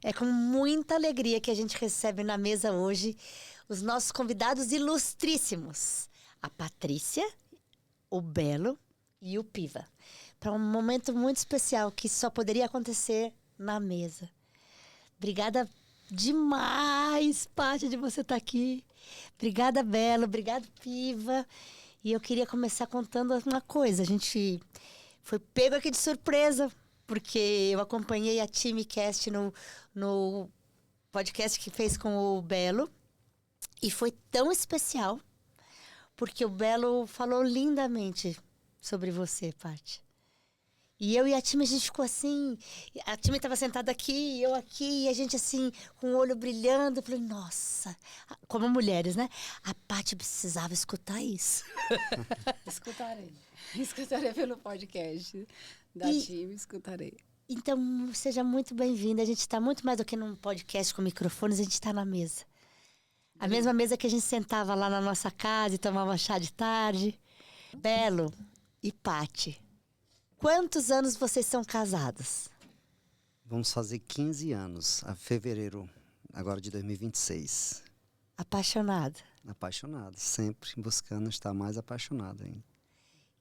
É com muita alegria que a gente recebe na mesa hoje os nossos convidados ilustríssimos. A Patrícia, o Belo e o Piva. Para um momento muito especial que só poderia acontecer na mesa. Obrigada demais, Paty, de você estar aqui. Obrigada, Belo. Obrigada, Piva. E eu queria começar contando uma coisa. A gente foi pego aqui de surpresa, porque eu acompanhei a TimeCast no podcast que fez com o Belo. E foi tão especial, porque o Belo falou lindamente sobre você, Paty. E eu e a Time, a gente ficou assim, a Time estava sentada aqui, eu aqui, e a gente assim, com o olho brilhando. Eu falei, nossa, como mulheres, né? A Paty precisava escutar isso. Escutarei. Escutarei pelo podcast da Time, escutarei. Então, seja muito bem-vinda. A gente está muito mais do que num podcast com microfones, a gente está na mesa. A mesma mesa que a gente sentava lá na nossa casa e tomava chá de tarde. Belo e Paty, quantos anos vocês são casados? Vamos fazer 15 anos, a fevereiro, agora de 2026. Apaixonado? Apaixonado, sempre buscando estar mais apaixonado ainda.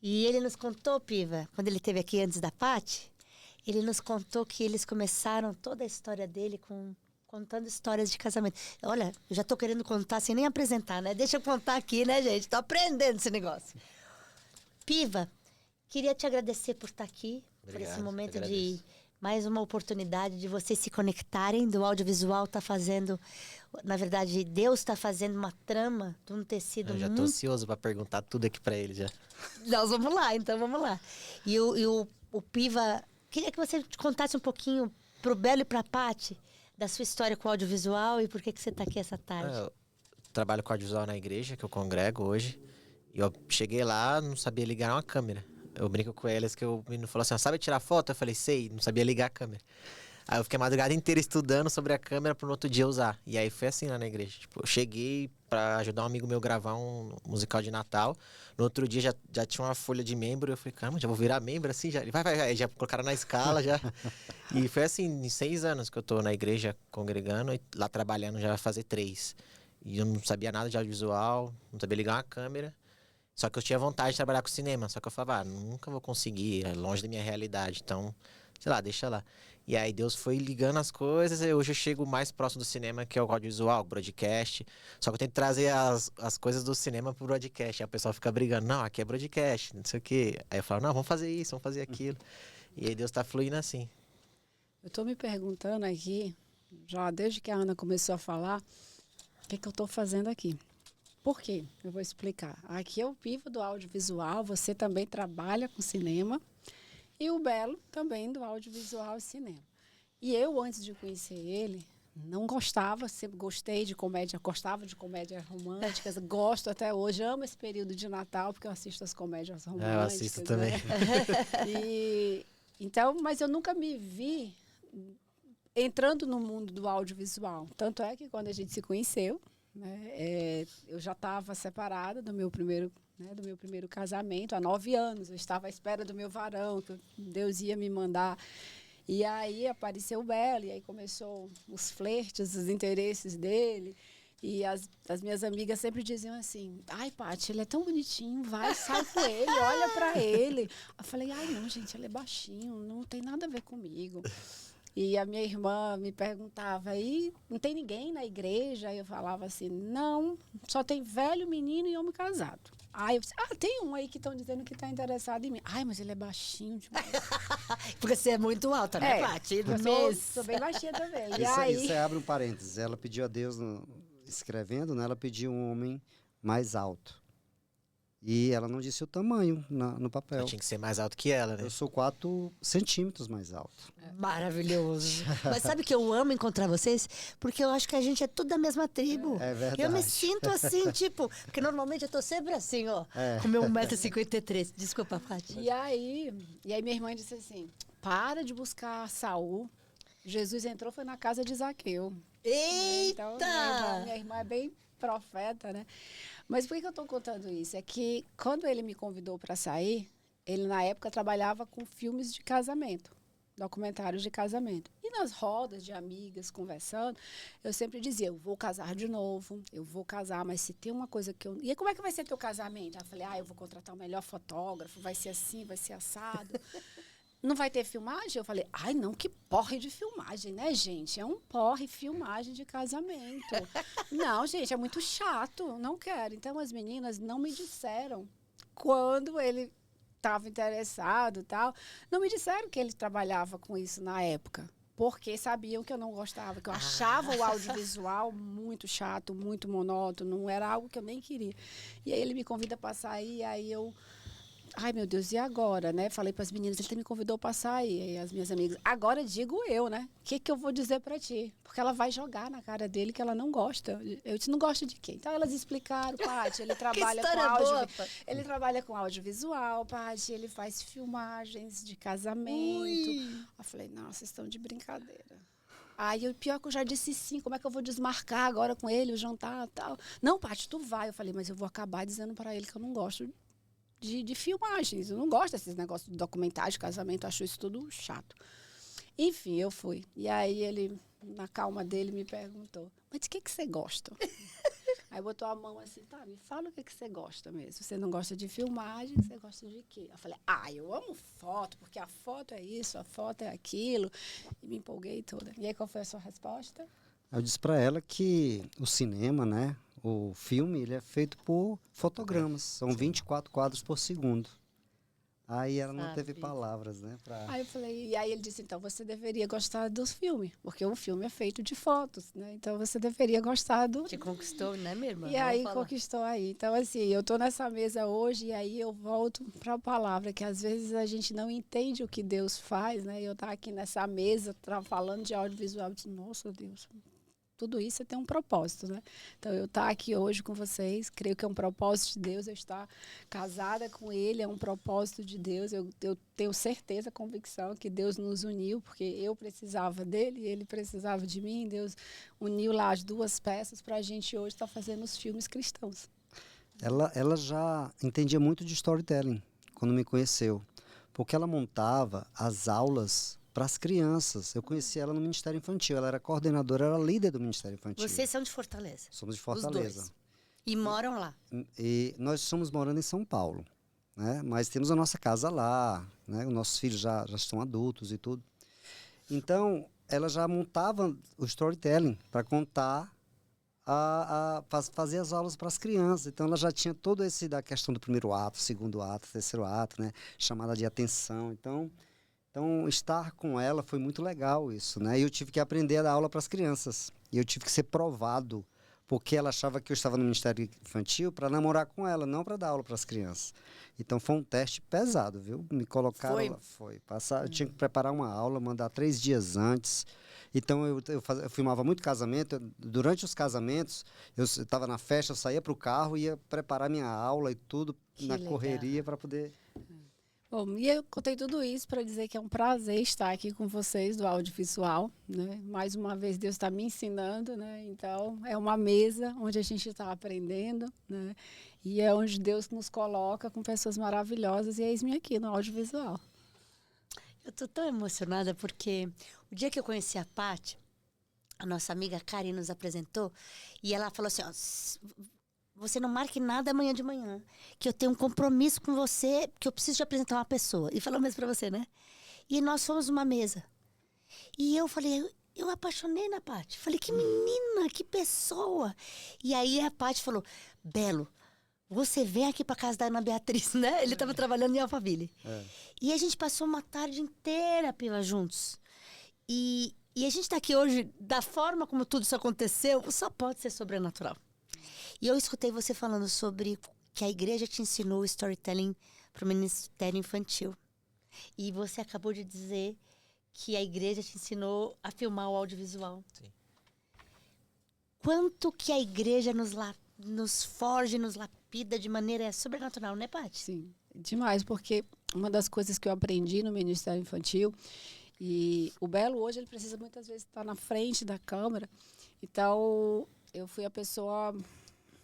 E ele nos contou, Piva, quando ele esteve aqui antes da Paty, ele nos contou que eles começaram toda a história dele contando histórias de casamento. Olha, eu já tô querendo contar sem nem apresentar, né? Deixa eu contar aqui, né, gente? Tô aprendendo esse negócio. Piva, queria te agradecer por estar aqui, Obrigado, por esse momento de mais uma oportunidade de vocês se conectarem, do audiovisual tá fazendo, na verdade, Deus está fazendo uma trama de um tecido Eu já tô ansioso para perguntar tudo aqui para ele já. Nós vamos lá, então vamos lá. E o Piva, queria que você contasse um pouquinho pro Belo e pra Paty da sua história com o audiovisual e por que você tá aqui essa tarde. Eu trabalho com audiovisual na igreja, que eu congrego hoje. E eu cheguei lá, não sabia ligar uma câmera. Eu brinco com eles que o menino falou assim, sabe tirar foto? Eu falei, sei, não sabia ligar a câmera. Aí eu fiquei a madrugada inteira estudando sobre a câmera para no outro dia usar. E aí foi assim lá na igreja. Tipo, eu cheguei para ajudar um amigo meu a gravar um musical de Natal. No outro dia já tinha uma folha de membro. Eu falei, caramba, já vou virar membro assim? Já, vai. Aí já colocaram na escala já. E foi assim, em 6 anos que eu tô na igreja congregando e lá trabalhando já vai fazer 3. E eu não sabia nada de audiovisual, não sabia ligar uma câmera. Só que eu tinha vontade de trabalhar com cinema. Só que eu falava, nunca vou conseguir, é longe da minha realidade. Então, sei lá, deixa lá. E aí Deus foi ligando as coisas e hoje eu chego mais próximo do cinema, que é o audiovisual, o broadcast. Só que eu tento trazer as coisas do cinema pro broadcast. Aí o pessoal fica brigando, não, aqui é broadcast, não sei o quê. Aí eu falo, não, vamos fazer isso, vamos fazer aquilo. E aí Deus tá fluindo assim. Eu tô me perguntando aqui, já desde que a Ana começou a falar, o que eu tô fazendo aqui. Por quê? Eu vou explicar. Aqui eu vivo do audiovisual, você também trabalha com cinema. E o Belo também do audiovisual e cinema. E eu, antes de conhecer ele, não gostava, sempre gostei de comédia, gostava de comédias românticas, gosto até hoje, amo esse período de Natal, porque eu assisto as comédias românticas. Eu assisto também. Né? Então, mas eu nunca me vi entrando no mundo do audiovisual. Tanto é que quando a gente se conheceu, né, eu já estava separada do meu primeiro casamento, há 9 anos. Eu estava à espera do meu varão, que Deus ia me mandar. E aí apareceu o Belo, e aí começou os flertes, os interesses dele. E as minhas amigas sempre diziam assim, ai, Paty, ele é tão bonitinho, vai, sai com ele, olha pra ele. Eu falei, ai, não, gente, ele é baixinho, não tem nada a ver comigo. E a minha irmã me perguntava, e não tem ninguém na igreja? Aí eu falava assim, não, só tem velho, menino e homem casado. Aí eu disse, tem um aí que estão dizendo que está interessado em mim. Ai, mas ele é baixinho demais. Porque você é muito alta, né, Paty? Eu sou bem baixinha também. Isso aí abre um parênteses. Ela pediu a Deus, escrevendo, né? Ela pediu um homem mais alto. E ela não disse o tamanho no papel. Eu tinha que ser mais alto que ela, né? Eu sou 4 centímetros mais alto. Maravilhoso. Mas sabe que eu amo encontrar vocês? Porque eu acho que a gente é tudo da mesma tribo. É verdade. Eu me sinto assim, tipo... Porque normalmente eu tô sempre assim, ó. Com meu 1,53 m. Desculpa, Paty. E aí minha irmã disse assim, para de buscar Saul. Jesus entrou, foi na casa de Zaqueu. Eita! Então, minha irmã é bem profeta, né? Mas por que eu estou contando isso? É que quando ele me convidou para sair, ele na época trabalhava com filmes de casamento. documentários de casamento. E nas rodas de amigas, conversando, eu sempre dizia, eu vou casar de novo, eu vou casar, mas se tem uma coisa que eu... E como é que vai ser teu casamento? Eu falei, eu vou contratar o melhor fotógrafo, vai ser assim, vai ser assado. Não vai ter filmagem? Eu falei, não, que porre de filmagem, né, gente? É um porre filmagem de casamento. Não, gente, é muito chato, não quero. Então, as meninas não me disseram quando ele estava interessado e tal. Não me disseram que ele trabalhava com isso na época, porque sabiam que eu não gostava, que eu achava o audiovisual muito chato, muito monótono, não era algo que eu nem queria. E aí ele me convida para sair, aí eu... Ai, meu Deus, e agora, né? Falei para as meninas, ele me convidou para sair. E as minhas amigas, agora digo eu, né? O que eu vou dizer para ti? Porque ela vai jogar na cara dele que ela não gosta. Eu disse, não gosta de quê? Então elas explicaram, Paty, ele trabalha com áudio. Ele trabalha com audiovisual, Paty, ele faz filmagens de casamento. Eu falei, nossa, vocês estão de brincadeira. Aí o pior que eu já disse sim, como é que eu vou desmarcar agora com ele, o jantar e tal? Não, Paty, tu vai. Eu falei, mas eu vou acabar dizendo para ele que eu não gosto de filmagens. Eu não gosto desses negócios de documentário, de casamento, acho isso tudo chato. Enfim, eu fui. E aí ele, na calma dele, me perguntou, mas de que você gosta? Aí botou a mão assim, tá, me fala o que você gosta mesmo. Você não gosta de filmagem, você gosta de quê? Eu falei, eu amo foto, porque a foto é isso, a foto é aquilo. E me empolguei toda. E aí, qual foi a sua resposta? Eu disse para ela que o cinema, né, o filme, ele é feito por fotogramas. São 24 quadros por segundo. Aí ela não teve palavras, né? Aí eu falei, e aí ele disse, então você deveria gostar dos filmes, porque o filme é feito de fotos, né? Então você deveria gostar do... Te conquistou, né, minha irmã? E aí conquistou aí. Então, assim, eu tô nessa mesa hoje e aí eu volto para a palavra, que às vezes a gente não entende o que Deus faz, né? Eu estar aqui nessa mesa falando de audiovisual, eu disse, nossa, Deus... Tudo isso tem um propósito, né? Então, eu estar aqui hoje com vocês, creio que é um propósito de Deus. Eu estar casada com ele é um propósito de Deus. Eu tenho certeza, convicção que Deus nos uniu, porque eu precisava dele e ele precisava de mim. Deus uniu lá as duas peças para a gente hoje estar fazendo os filmes cristãos. Ela já entendia muito de storytelling quando me conheceu, porque ela montava as aulas para as crianças. Eu conheci ela no Ministério Infantil. Ela era coordenadora, era líder do Ministério Infantil. Vocês são de Fortaleza? Somos de Fortaleza. Os dois. E moram lá? E nós estamos morando em São Paulo, né? Mas temos a nossa casa lá, né? Os nossos filhos já estão adultos e tudo. Então, ela já montava o storytelling para contar, fazer as aulas para as crianças. Então, ela já tinha todo esse da questão do primeiro ato, segundo ato, terceiro ato, né? Chamada de atenção. Então, estar com ela foi muito legal isso, né? E eu tive que aprender a dar aula para as crianças. E eu tive que ser provado, porque ela achava que eu estava no Ministério Infantil para namorar com ela, não para dar aula para as crianças. Então, foi um teste pesado, viu? Me colocaram... Eu tinha que preparar uma aula, mandar 3 dias antes. Então, eu filmava muito casamento. Durante os casamentos, eu estava na festa, eu saía para o carro, ia preparar minha aula e tudo na correria para poder... Bom, e eu contei tudo isso para dizer que é um prazer estar aqui com vocês do audiovisual, né? Mais uma vez Deus está me ensinando, né? Então é uma mesa onde a gente está aprendendo, né? E é onde Deus nos coloca com pessoas maravilhosas e eis-me aqui no audiovisual. Eu tô tão emocionada porque o dia que eu conheci a Paty, a nossa amiga Karen nos apresentou e ela falou assim, você não marque nada amanhã de manhã, que eu tenho um compromisso com você, que eu preciso te apresentar uma pessoa. E falou mesmo pra você, né? E nós fomos uma mesa. E eu falei, eu apaixonei na Paty. Falei, que menina, que pessoa. E aí a Paty falou, Belo, você vem aqui pra casa da Ana Beatriz, né? Ele tava trabalhando em Alphaville. E a gente passou uma tarde inteira, Piva, juntos. E a gente tá aqui hoje, da forma como tudo isso aconteceu, só pode ser sobrenatural. E eu escutei você falando sobre que a igreja te ensinou o storytelling para o Ministério Infantil. E você acabou de dizer que a igreja te ensinou a filmar o audiovisual. Sim. Quanto que a igreja nos forja, nos lapida de maneira sobrenatural, né, Paty? Sim, demais, porque uma das coisas que eu aprendi no Ministério Infantil, e o Belo hoje ele precisa muitas vezes estar na frente da câmera, então eu fui a pessoa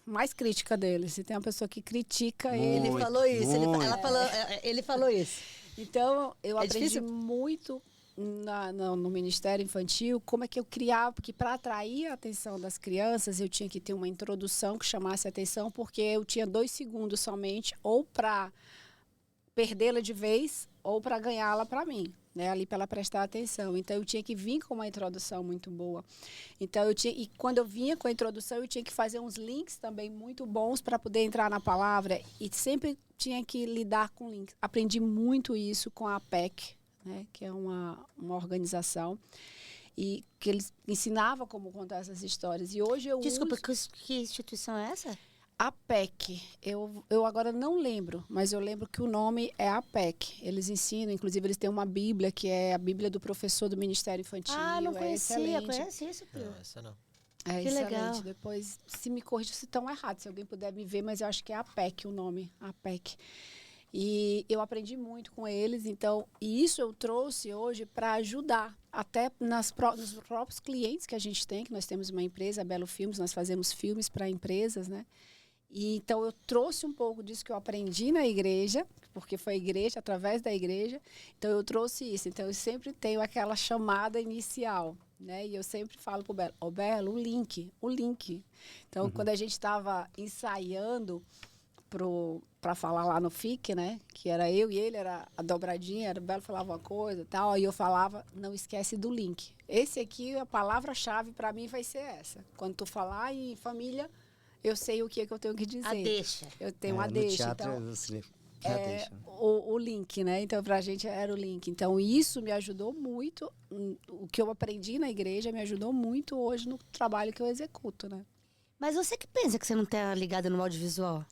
mais crítica dele. Se tem uma pessoa que critica ele... Ele falou isso, ele falou isso. Então, eu aprendi difícil? muito no Ministério Infantil, como é que eu criava, porque para atrair a atenção das crianças, eu tinha que ter uma introdução que chamasse a atenção, porque eu tinha 2 segundos somente, ou para perdê-la de vez, ou para ganhá-la para mim, né? Ali para ela prestar atenção. Então, eu tinha que vir com uma introdução muito boa. Então, e quando eu vinha com a introdução, eu tinha que fazer uns links também muito bons para poder entrar na palavra, e sempre tinha que lidar com links. Aprendi muito isso com a PEC, né, que é uma organização, e que eles ensinavam como contar essas histórias. E hoje eu Desculpa, uso... que instituição é essa? A PEC, eu agora não lembro, mas eu lembro que o nome é a PEC. Eles ensinam, inclusive eles têm uma Bíblia, que é a Bíblia do professor do Ministério Infantil. Não é conhecia, excelente. conhece isso, Pio? Não, essa não. É Que excelente. legal. Depois, se me corrija se estão errados, se alguém puder me ver, mas eu acho que é a PEC o nome, a PEC. E eu aprendi muito com eles, então, e isso eu trouxe hoje para ajudar, até nos próprios clientes que a gente tem, que nós temos uma empresa, a Belo Filmes, nós fazemos filmes para empresas, né? E então eu trouxe um pouco disso que eu aprendi na igreja, porque foi a igreja, através da igreja, então eu trouxe isso. Então eu sempre tenho aquela chamada inicial, né? E eu sempre falo pro Belo, Belo, o link. Então, quando a gente estava ensaiando para falar lá no FIC, né? Que era eu e ele, era a dobradinha, era o Belo falava uma coisa e tal, aí eu falava, não esquece do link. Esse aqui, a palavra-chave para mim vai ser essa. Quando tu falar em família, eu sei o que é que eu tenho que dizer. A deixa. Eu tenho a no deixa. teatro, Então, assim, a deixa. o link, né? Então, pra gente era o link. Então, isso me ajudou muito. O que eu aprendi na igreja me ajudou muito hoje no trabalho que eu executo, né? Mas você que pensa que você não está ligada no audiovisual?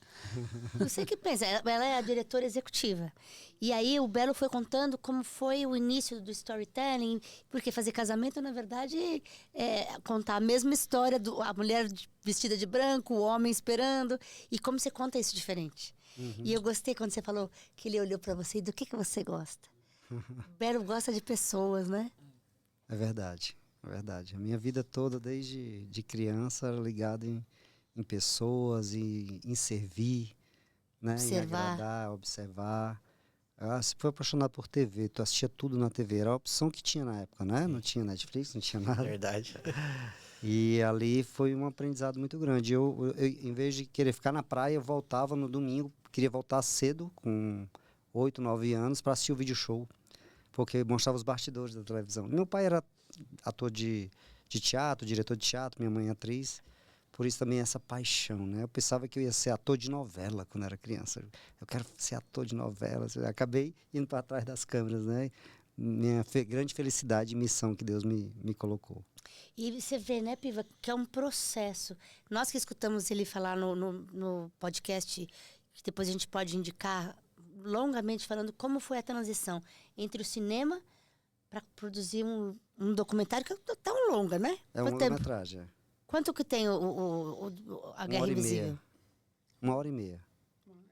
Você que pensa. Ela é a diretora executiva. E aí o Belo foi contando como foi o início do storytelling, porque fazer casamento, na verdade, é contar a mesma história, a mulher vestida de branco, o homem esperando, e como você conta isso diferente. E eu gostei quando você falou que ele olhou para você e do que você gosta. O Belo gosta de pessoas, né? É verdade. É verdade. A minha vida toda, desde de criança, era ligada em pessoas, em servir, né? Em agradar, observar. Eu sempre fui apaixonado por TV. Tu assistia tudo na TV. Era a opção que tinha na época, né? Não tinha Netflix, não tinha nada. Verdade. E ali foi um aprendizado muito grande. Eu, em vez de querer ficar na praia, eu voltava no domingo. Queria voltar cedo, com 8, 9 anos, para assistir o vídeo show. Porque mostrava os bastidores da televisão. Meu pai era ator de teatro, diretor de teatro, minha mãe é atriz. Por isso também essa paixão, né? Eu pensava que eu ia ser ator de novela quando era criança. Eu quero ser ator de novela. Acabei indo para trás das câmeras, né? Minha grande felicidade e missão que Deus me colocou. E você vê, né, Piva, que é um processo. Nós que escutamos ele falar no podcast, que depois a gente pode indicar longamente, falando como foi a transição entre o cinema para produzir um documentário que é tão longa, né? É uma longa-metragem. Quanto que tem a Guerra Invisível? 1h30.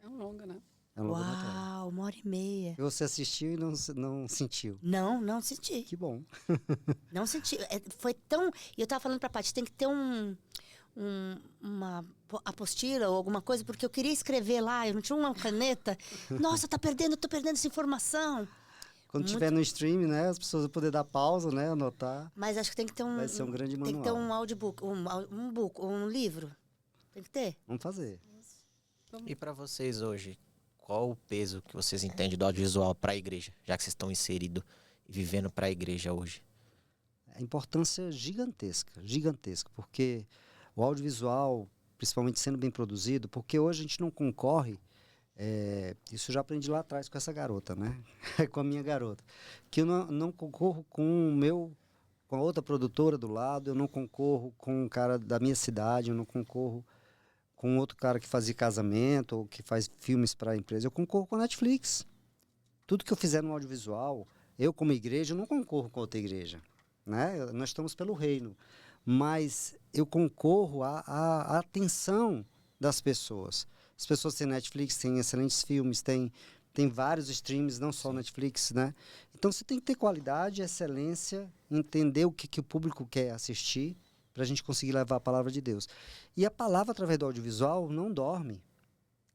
É um longa, né? É uma longa-metragem. Uau, 1h30. E você assistiu e não sentiu? Não senti. Que bom. Não senti. Foi tão... E eu tava falando pra Paty, tem que ter uma apostila ou alguma coisa, porque eu queria escrever lá, eu não tinha uma caneta. Nossa, tô perdendo essa informação. Quando tiver no stream, né, as pessoas vão poder dar pausa, né, anotar. Mas acho que tem que ter Vai ser um grande manual. Tem que ter um audiobook, um livro. Tem que ter. Vamos fazer. E para vocês hoje, qual o peso que vocês entendem do audiovisual para a igreja, já que vocês estão inseridos e vivendo para a igreja hoje? A importância gigantesca, porque o audiovisual, principalmente sendo bem produzido, porque hoje a gente não concorre, isso eu já aprendi lá atrás com essa garota, né? Com a minha garota, que eu não concorro com a outra produtora do lado, eu não concorro com um cara da minha cidade, eu não concorro com outro cara que fazia casamento ou que faz filmes para a empresa, eu concorro com a Netflix. Tudo que eu fizer no audiovisual, eu como igreja, eu não concorro com outra igreja, né? Nós estamos pelo reino, mas eu concorro à atenção das pessoas. As pessoas têm Netflix, têm excelentes filmes, têm vários streams, não só Netflix, né? Então você tem que ter qualidade, excelência, entender o que o público quer assistir, para a gente conseguir levar a palavra de Deus. E a palavra, através do audiovisual, não dorme.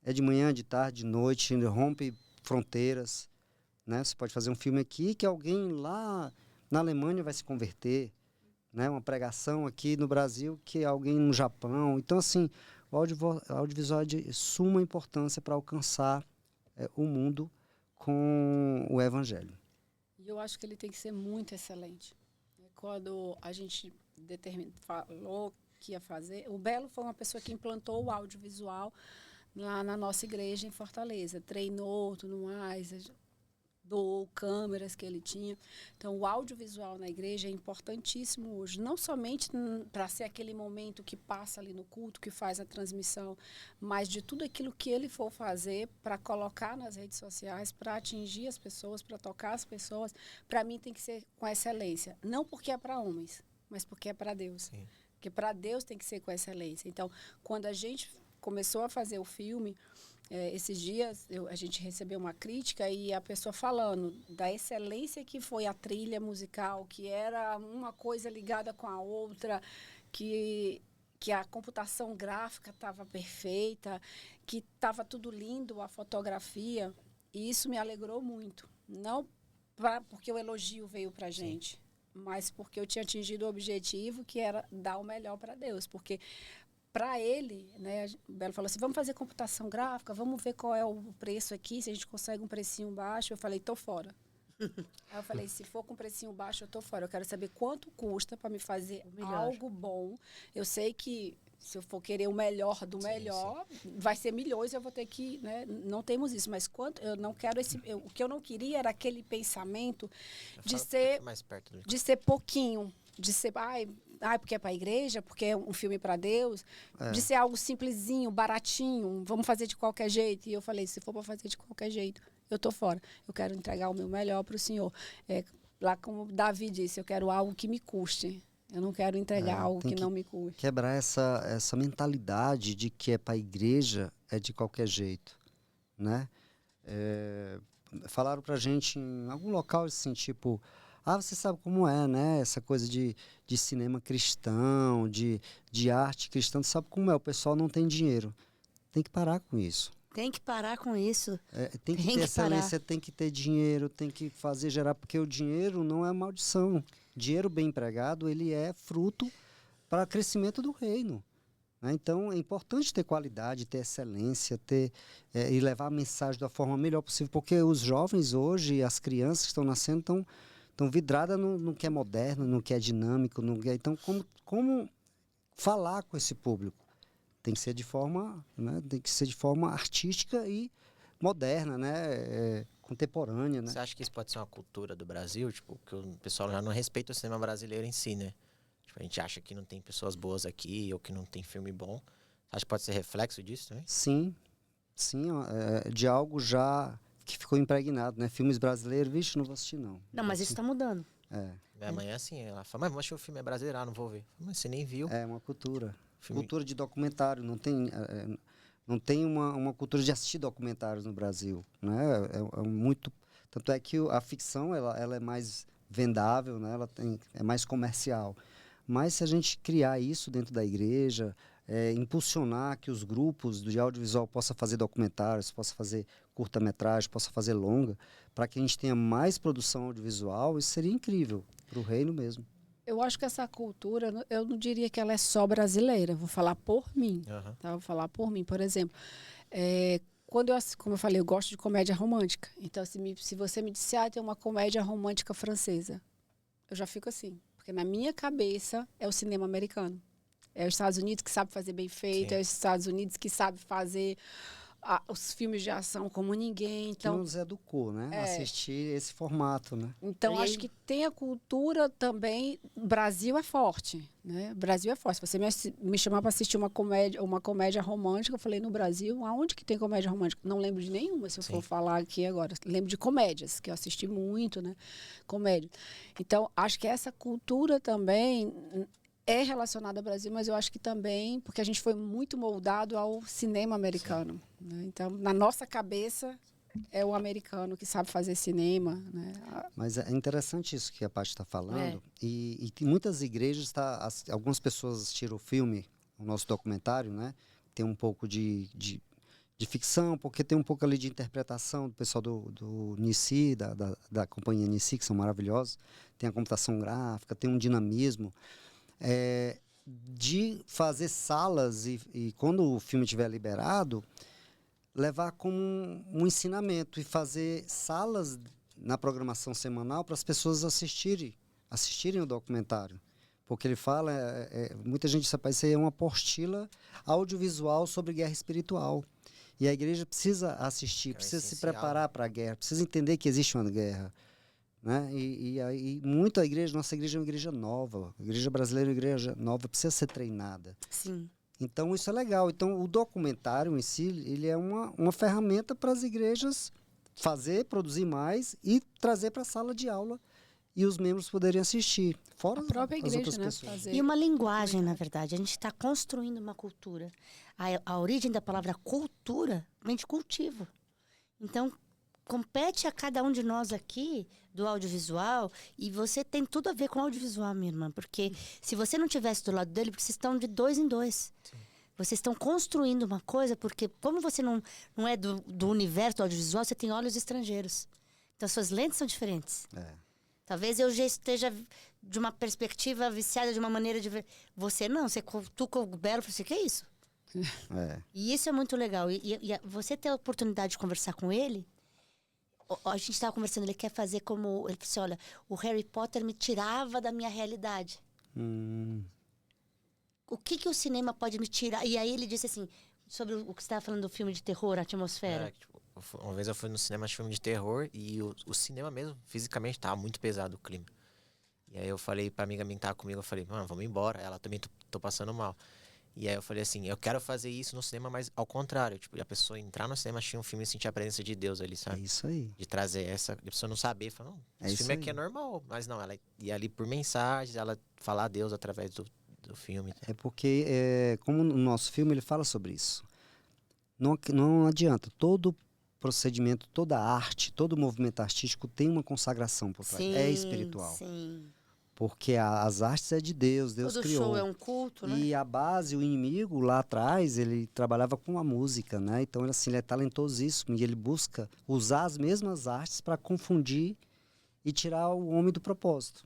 É de manhã, de tarde, de noite, rompe fronteiras, né? Você pode fazer um filme aqui que alguém lá na Alemanha vai se converter, né? Uma pregação aqui no Brasil que alguém no Japão. Então, assim, o audiovisual é de suma importância para alcançar o mundo com o evangelho. E eu acho que ele tem que ser muito excelente. Quando a gente falou que ia fazer, o Belo foi uma pessoa que implantou o audiovisual lá na nossa igreja em Fortaleza. Treinou, tudo mais, doou câmeras que ele tinha. Então, o audiovisual na igreja é importantíssimo hoje, não somente para ser aquele momento que passa ali no culto, que faz a transmissão, mas de tudo aquilo que ele for fazer para colocar nas redes sociais, para atingir as pessoas, para tocar as pessoas, para mim tem que ser com excelência. Não porque é para homens, mas porque é para Deus. Sim. Porque para Deus tem que ser com excelência. Então, quando a gente começou a fazer o filme, esses dias a gente recebeu uma crítica e a pessoa falando da excelência que foi a trilha musical, que era uma coisa ligada com a outra, que a computação gráfica estava perfeita, que estava tudo lindo, a fotografia. E isso me alegrou muito. Não porque o elogio veio para a gente, mas porque eu tinha atingido o objetivo, que era dar o melhor para Deus. Porque para ele, né, o Belo falou assim, vamos fazer computação gráfica, vamos ver qual é o preço aqui, se a gente consegue um precinho baixo. Eu falei, tô fora. Aí eu falei, se for com precinho baixo, eu tô fora. Eu quero saber quanto custa para me fazer algo bom. Eu sei que se eu for querer o melhor do melhor, vai ser milhões, eu vou ter que, né, não temos isso, mas eu não quero o que eu não queria era aquele pensamento de ser mais perto do... de ser pouquinho, de ser, porque é para a igreja, porque é um filme para Deus, de ser algo simplesinho, baratinho, vamos fazer de qualquer jeito. E eu falei, se for para fazer de qualquer jeito, eu tô fora. Eu quero entregar o meu melhor para o Senhor. Lá como Davi disse, eu quero algo que me custe. Eu não quero entregar algo que não me custe. Quebrar essa mentalidade de que é para a igreja é de qualquer jeito, né? Falaram pra gente em algum local assim, tipo, você sabe como é, né? Essa coisa de cinema cristão, de arte cristã, sabe como é? O pessoal não tem dinheiro. Tem que parar com isso. Tem que parar com isso. Tem que ter excelência, tem que ter dinheiro, tem que fazer gerar, porque o dinheiro não é maldição. Dinheiro bem empregado, ele é fruto para crescimento do reino. Né? Então, é importante ter qualidade, ter excelência, e levar a mensagem da forma melhor possível, porque os jovens hoje, as crianças que estão nascendo, estão vidradas no que é moderno, no que é dinâmico. Então, como falar com esse público? Tem que ser de forma, né? Tem que ser de forma artística e moderna, né? Contemporânea, né? Você acha que isso pode ser uma cultura do Brasil? Tipo, que o pessoal já não respeita o cinema brasileiro em si, né? Tipo, a gente acha que não tem pessoas boas aqui ou que não tem filme bom. Acho que pode ser reflexo disso também? Sim, de algo já que ficou impregnado, né? Filmes brasileiros, vixe, não vou assistir, não. Não, mas isso está mudando. Minha mãe é assim, ela fala, mas vamos assistir o filme brasileiro, não vou ver. Mas você nem viu. É uma cultura. Filme... Cultura de documentário, não tem uma cultura de assistir documentários no Brasil, né? Muito, tanto é que a ficção ela é mais vendável, né? É mais comercial. Mas se a gente criar isso dentro da igreja, impulsionar que os grupos de audiovisual possam fazer documentários, possam fazer curta-metragem, possam fazer longa, para que a gente tenha mais produção audiovisual, isso seria incrível para o reino mesmo. Eu acho que essa cultura, eu não diria que ela é só brasileira. Vou falar por mim. Tá? Vou falar por mim. Por exemplo, como eu falei, eu gosto de comédia romântica. Então, se você me disser, tem uma comédia romântica francesa, eu já fico assim. Porque na minha cabeça é o cinema americano. É os Estados Unidos que sabe fazer bem feito, é os Estados Unidos que sabe fazer os filmes de ação como ninguém. Então, que nos educou, né? Assistir esse formato, né? Então, acho que tem a cultura também. O Brasil é forte, né? O Brasil é forte. Se você me chamar para assistir uma comédia romântica, eu falei, no Brasil, aonde que tem comédia romântica? Não lembro de nenhuma, se eu for falar aqui agora. Lembro de comédias, que eu assisti muito, né? Comédia. Então, acho que essa cultura também é relacionada ao Brasil, mas eu acho que também, porque a gente foi muito moldado ao cinema americano. Né? Então, na nossa cabeça, é o americano que sabe fazer cinema. Né? Mas é interessante isso que a Paty está falando. E muitas igrejas, algumas pessoas assistiram o filme, o nosso documentário, né? Tem um pouco de de ficção, porque tem um pouco ali de interpretação do pessoal do Nissi, da companhia Nissi, que são maravilhosos. Tem a computação gráfica, tem um dinamismo. De fazer salas e quando o filme estiver liberado, levar como um ensinamento e fazer salas na programação semanal para as pessoas assistirem o documentário. Porque ele fala, muita gente sabe, isso aí é uma apostila audiovisual sobre guerra espiritual. E a igreja precisa assistir, precisa se preparar para a guerra, precisa entender que existe uma guerra. Né? E muito nossa igreja é uma igreja nova, a igreja brasileira é uma igreja nova, precisa ser treinada. Sim. Então isso é legal. Então o documentário em si, ele é uma ferramenta para as igrejas produzir mais e trazer para a sala de aula e os membros poderem assistir. Fora A própria as igreja, outras né? pessoas. Fazer. E uma linguagem, na verdade. A gente está construindo uma cultura. A origem da palavra cultura vem de cultivo. Então, compete a cada um de nós aqui do audiovisual, e você tem tudo a ver com o audiovisual, minha irmã, porque se você não estivesse do lado dele, vocês estão de 2 em 2. Sim. Vocês estão construindo uma coisa, porque como você não é do universo do audiovisual, você tem olhos estrangeiros. Então, suas lentes são diferentes. Talvez eu já esteja de uma perspectiva viciada de uma maneira de ver. Você não, você cutuca o Belo e fala assim, que é isso? E isso é muito legal. E você ter a oportunidade de conversar com ele, a gente estava conversando, ele quer fazer como... Ele disse, olha, o Harry Potter me tirava da minha realidade. O que o cinema pode me tirar? E aí ele disse assim, sobre o que você estava falando do filme de terror, a atmosfera. Uma vez eu fui no cinema de filme de terror e o cinema mesmo, fisicamente, tava muito pesado o clima. E aí eu falei pra amiga minha que tava comigo, eu falei, mano, vamos embora. Ela também tô passando mal. E aí eu falei assim, eu quero fazer isso no cinema, mas ao contrário. Tipo, a pessoa entrar no cinema, assistir um filme e sentir a presença de Deus ali, sabe? É isso aí. De trazer a pessoa não saber, falar, não, esse filme aqui é normal. Mas não, ela ia ali por mensagens, ela falar a Deus através do filme. É porque, como no nosso filme, ele fala sobre isso. Não adianta, todo procedimento, toda arte, todo movimento artístico tem uma consagração por trás. É espiritual. Sim. Porque as artes é de Deus criou. Todo show é um culto, né? E a base, o inimigo lá atrás, ele trabalhava com a música, né? Então, ele é talentosíssimo e ele busca usar as mesmas artes para confundir e tirar o homem do propósito.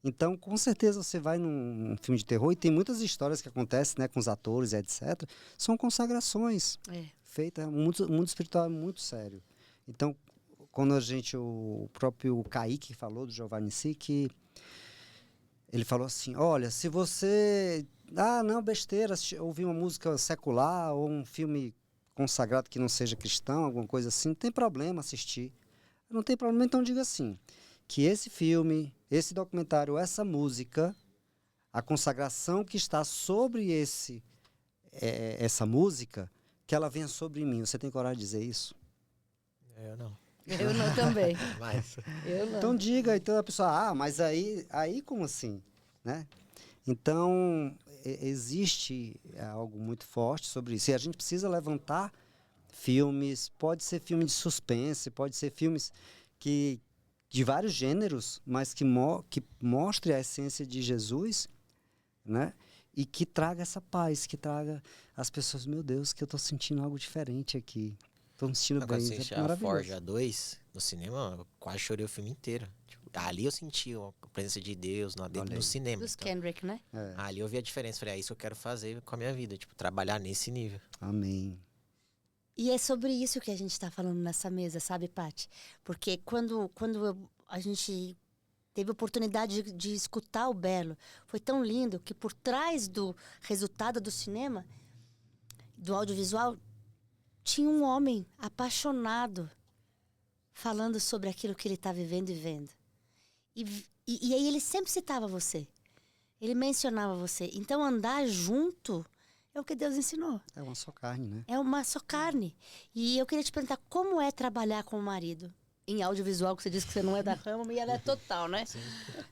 Então, com certeza, você vai num filme de terror e tem muitas histórias que acontecem, né, com os atores, etc. São consagrações feitas. O mundo espiritual é muito sério. Então, quando o próprio Kaique falou do Giovanni Si, que ele falou assim, olha, se você... não, besteira, ouvir uma música secular ou um filme consagrado que não seja cristão, alguma coisa assim, não tem problema assistir. Não tem problema, então diga assim, que esse filme, esse documentário, essa música, a consagração que está sobre essa música, que ela venha sobre mim. Você tem coragem de dizer isso? Eu não. Eu não também. Mas... Eu não. Então diga, então a pessoa, mas aí como assim? Né? Então, existe algo muito forte sobre isso. E a gente precisa levantar filmes, pode ser filme de suspense, pode ser filmes de vários gêneros, mas que mostre a essência de Jesus, né? E que traga essa paz, que traga as pessoas, meu Deus, que eu estou sentindo algo diferente aqui. Estou me sentindo bem, Quando isso assisti é a maravilhoso. Forja 2 no cinema, eu quase chorei o filme inteiro. Tipo, ali eu senti a presença de Deus dentro do cinema. Dos Então, Kendrick, né? ali eu vi a diferença. Falei, é isso que eu quero fazer com a minha vida. Tipo, trabalhar nesse nível. Amém. E é sobre isso que a gente está falando nessa mesa, sabe, Paty? Porque quando a gente teve a oportunidade de escutar o Belo, foi tão lindo que por trás do resultado do cinema, do audiovisual, tinha um homem apaixonado falando sobre aquilo que ele está vivendo e vendo. E aí ele sempre citava você. Ele mencionava você. Então andar junto é o que Deus ensinou. É uma só carne, né? É uma só carne. E eu queria te perguntar, como é trabalhar com o marido? Em audiovisual, que você disse que você não é da rama, e ela é total, né? Sim.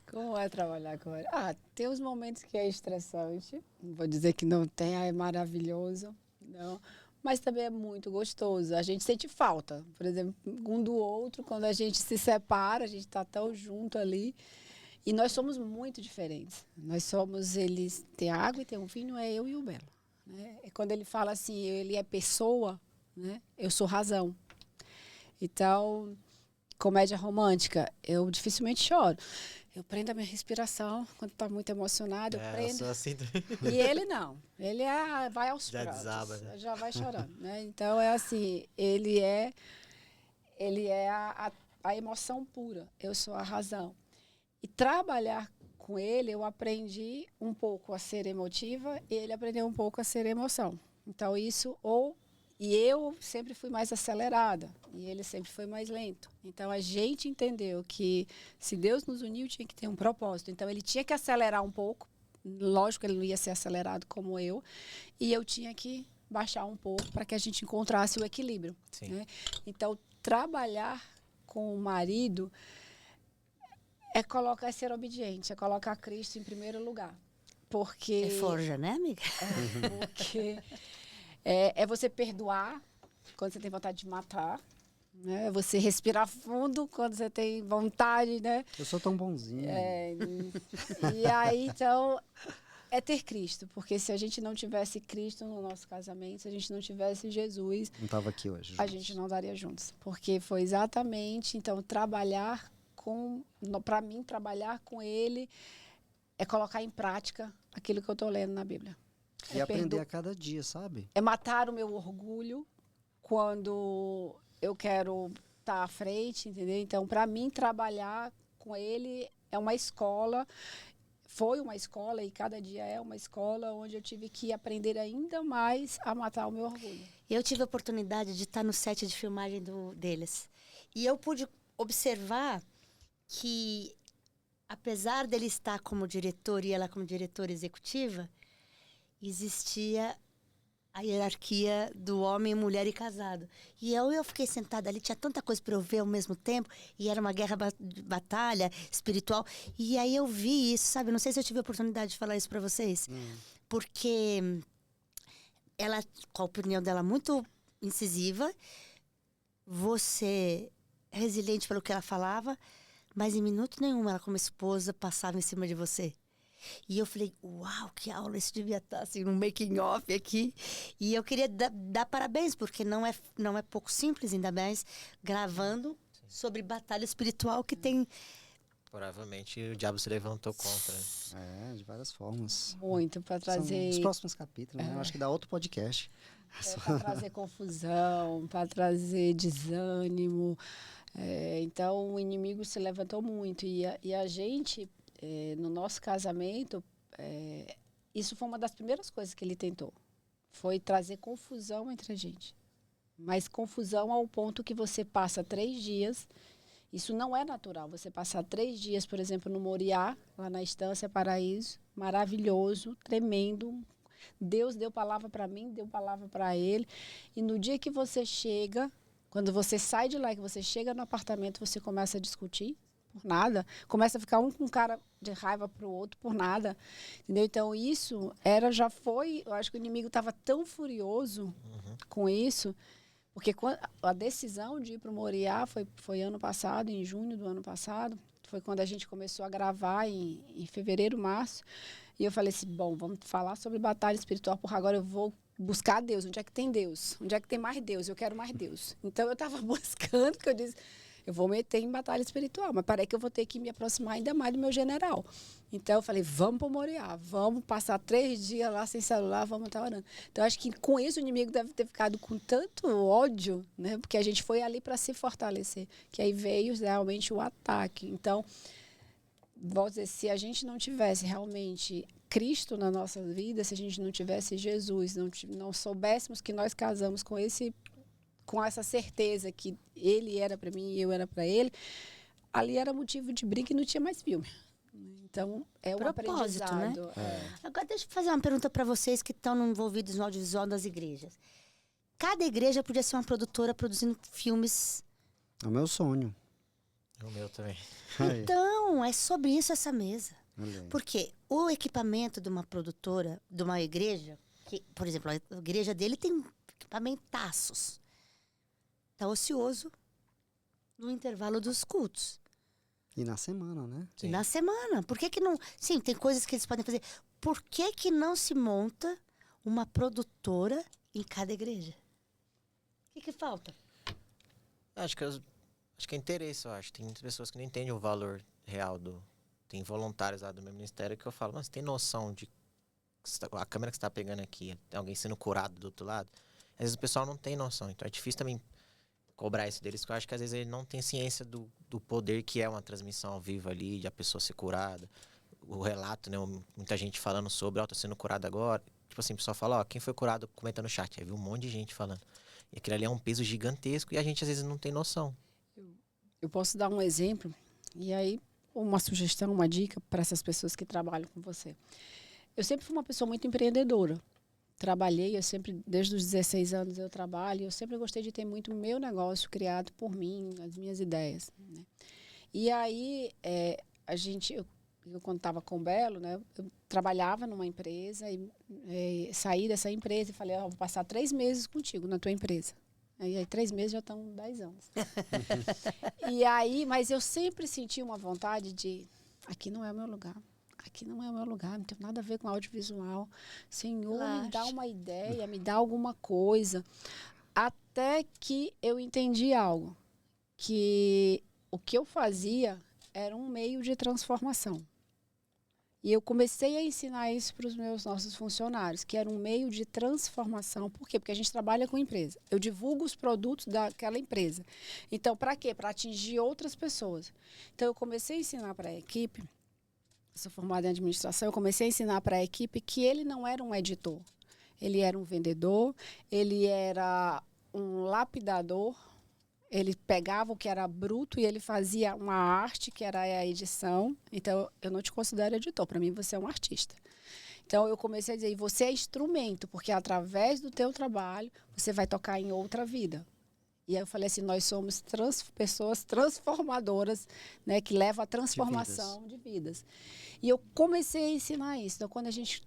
Como é trabalhar com ele? Tem os momentos que é estressante. Não vou dizer que não tem, é maravilhoso. Não. Mas também é muito gostoso. A gente sente falta, por exemplo, um do outro. Quando a gente se separa, a gente está tão junto ali. E nós somos muito diferentes. Eles têm água e tem um vinho, é eu e o Belo. Né? Quando ele fala assim, ele é pessoa, né? Eu sou razão. Então, comédia romântica, eu dificilmente choro. Eu prendo a minha respiração quando está muito emocionado, eu Eu prendo. sou assim. E ele não. Ele vai aos Já prantos. desaba, né? Já vai chorando, né? Então, é assim, ele é a emoção pura. Eu sou a razão. E trabalhar com ele, eu aprendi um pouco a ser emotiva e ele aprendeu um pouco a ser emoção. Então, e eu sempre fui mais acelerada e ele sempre foi mais lento. Então, a gente entendeu que se Deus nos uniu, tinha que ter um propósito. Então, ele tinha que acelerar um pouco. Lógico, ele não ia ser acelerado como eu. E eu tinha que baixar um pouco para que a gente encontrasse o equilíbrio. Sim. Né? Então, trabalhar com o marido é ser obediente, é colocar Cristo em primeiro lugar. Porque... É forja, né, amiga? Porque é você perdoar quando você tem vontade de matar, né? É você respirar fundo quando você tem vontade, né? Eu sou tão bonzinho. E aí, então, é ter Cristo. Porque se a gente não tivesse Cristo no nosso casamento, se a gente não tivesse Jesus, Não estava aqui hoje. a gente não daria juntos. Porque foi exatamente, então, para mim, trabalhar com ele é colocar em prática aquilo que eu estou lendo na Bíblia. E aprender a cada dia, sabe? É matar o meu orgulho quando eu quero estar à frente, entendeu? Então, para mim, trabalhar com ele é uma escola, foi uma escola e cada dia é uma escola onde eu tive que aprender ainda mais a matar o meu orgulho. Eu tive a oportunidade de estar no set de filmagem deles. E eu pude observar que, apesar dele estar como diretor e ela como diretora executiva, existia a hierarquia do homem, mulher e casado. E eu fiquei sentada ali, tinha tanta coisa para eu ver ao mesmo tempo, e era uma guerra de batalha espiritual. E aí eu vi isso, sabe? Não sei se eu tive a oportunidade de falar isso para vocês. Porque ela, com a opinião dela muito incisiva, você é resiliente pelo que ela falava, mas em minuto nenhum ela, como esposa, passava em cima de você. E eu falei, uau, que aula, isso devia estar assim, um making off aqui. E eu queria dar parabéns, porque não é pouco simples, ainda mais gravando sobre batalha espiritual que tem... Provavelmente o diabo se levantou contra. De várias formas. Muito, para trazer... São os próximos capítulos, né? Eu acho que dá outro podcast. Para trazer confusão, para trazer desânimo. Então, o inimigo se levantou muito. E a gente... no nosso casamento, isso foi uma das primeiras coisas que ele tentou. Foi trazer confusão entre a gente. Mas confusão ao ponto que você passa 3 dias. Isso não é natural. Você passar 3 dias, por exemplo, no Moriá, lá na Estância Paraíso, maravilhoso, tremendo. Deus deu palavra para mim, deu palavra para ele. E no dia que você chega, quando você sai de lá, que você chega no apartamento, você começa a discutir. Por nada, começa a ficar um com cara de raiva pro outro por nada, entendeu? Então isso já foi, eu acho que o inimigo estava tão furioso com isso, porque a decisão de ir pro Moriá foi ano passado, em junho do ano passado, foi quando a gente começou a gravar em fevereiro, março, e eu falei assim, bom, vamos falar sobre batalha espiritual, porque agora eu vou buscar Deus, onde é que tem Deus? Onde é que tem mais Deus? Eu quero mais Deus. Então eu estava buscando, porque eu disse, eu vou meter em batalha espiritual, mas parece que eu vou ter que me aproximar ainda mais do meu general. Então eu falei, vamos para o Moriá, vamos passar 3 dias lá sem celular, vamos estar orando. Então acho que com isso o inimigo deve ter ficado com tanto ódio, né? Porque a gente foi ali para se fortalecer, que aí veio realmente o ataque. Então, vou dizer, se a gente não tivesse realmente Cristo na nossa vida, se a gente não tivesse Jesus, não soubéssemos que nós casamos com essa certeza que ele era para mim e eu era para ele, ali era motivo de briga e não tinha mais filme. Então, é um propósito, aprendizado. Né? Agora, deixa eu fazer uma pergunta para vocês que estão envolvidos no audiovisual das igrejas. Cada igreja podia ser uma produtora produzindo filmes. É o meu sonho. O meu também. Então, é sobre isso essa mesa. Olha. Porque o equipamento de uma produtora, de uma igreja, que, por exemplo, a igreja dele tem equipamentaços. Está ocioso no intervalo dos cultos. E na semana, né? Sim. E na semana. Por que não... Sim, tem coisas que eles podem fazer. Por que não se monta uma produtora em cada igreja? que falta? Acho que é interesse, eu acho. Tem muitas pessoas que não entendem o valor real do... Tem voluntários lá do meu ministério que eu falo, mas você tem noção de a câmera que você tá pegando aqui, tem alguém sendo curado do outro lado? Às vezes o pessoal não tem noção, então é difícil também cobrar isso deles, porque eu acho que às vezes ele não tem ciência do poder que é uma transmissão ao vivo ali, de a pessoa ser curada, o relato, né, muita gente falando sobre, ó, tô sendo curado agora, tipo assim, o pessoal fala, ó, quem foi curado, comenta no chat, aí viu um monte de gente falando, e aquilo ali é um peso gigantesco e a gente às vezes não tem noção. Eu posso dar um exemplo, e aí uma sugestão, uma dica para essas pessoas que trabalham com você. Eu sempre fui uma pessoa muito empreendedora. Trabalhei, eu sempre, desde os 16 anos eu trabalho, eu sempre gostei de ter muito meu negócio criado por mim, as minhas ideias, né? E aí, eu quando estava com o Belo, né, eu trabalhava numa empresa e saí dessa empresa e falei, ó, vou passar 3 meses contigo na tua empresa. Aí 3 meses já estão 10 anos. E aí, mas eu sempre senti uma vontade de, aqui não é o meu lugar. Aqui não é o meu lugar, não tem nada a ver com audiovisual. Senhor, me dá uma ideia, me dá alguma coisa. Até que eu entendi algo. Que o que eu fazia era um meio de transformação. E eu comecei a ensinar isso para os nossos funcionários, que era um meio de transformação. Por quê? Porque a gente trabalha com empresa. Eu divulgo os produtos daquela empresa. Então, para quê? Para atingir outras pessoas. Então, eu comecei a ensinar para a equipe. Eu sou formada em administração, eu comecei a ensinar para a equipe que ele não era um editor. Ele era um vendedor, ele era um lapidador, ele pegava o que era bruto e ele fazia uma arte, que era a edição. Então, eu não te considero editor, para mim você é um artista. Então, eu comecei a dizer, você é instrumento, porque através do teu trabalho, você vai tocar em outra vida. E aí eu falei assim, nós somos pessoas transformadoras, né, que levam a transformação de vidas. E eu comecei a ensinar isso. Então, quando a gente...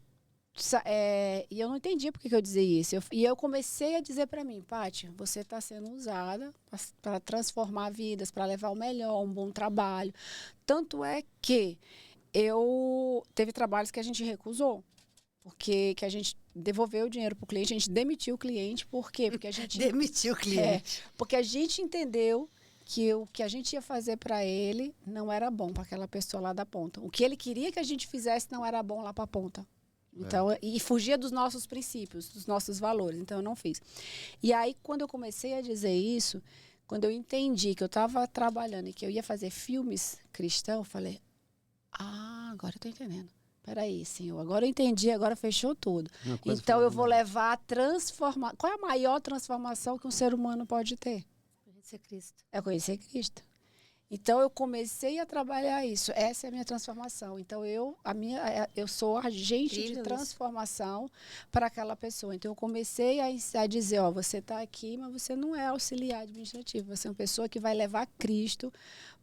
e eu não entendia por que eu dizia isso. E eu comecei a dizer para mim, Pátia, você está sendo usada para transformar vidas, para levar o melhor, um bom trabalho. Tanto é que teve trabalhos que a gente recusou. Porque que a gente devolveu o dinheiro para o cliente, a gente demitiu o cliente. Por quê? Porque a gente... Demitiu o cliente. Porque a gente entendeu que o que a gente ia fazer para ele não era bom para aquela pessoa lá da ponta. O que ele queria que a gente fizesse não era bom lá para a ponta. Então, e fugia dos nossos princípios, dos nossos valores. Então, eu não fiz. E aí, quando eu comecei a dizer isso, quando eu entendi que eu estava trabalhando e que eu ia fazer filmes cristãos, eu falei, agora eu estou entendendo. Peraí, Senhor, agora eu entendi, agora fechou tudo. Então, eu vou levar a transformação. Qual é a maior transformação que um ser humano pode ter? Conhecer Cristo. É conhecer Cristo. Então, eu comecei a trabalhar isso. Essa é a minha transformação. Então, eu sou agente de transformação para aquela pessoa. Então, eu comecei a dizer, ó, você está aqui, mas você não é auxiliar administrativo. Você é uma pessoa que vai levar Cristo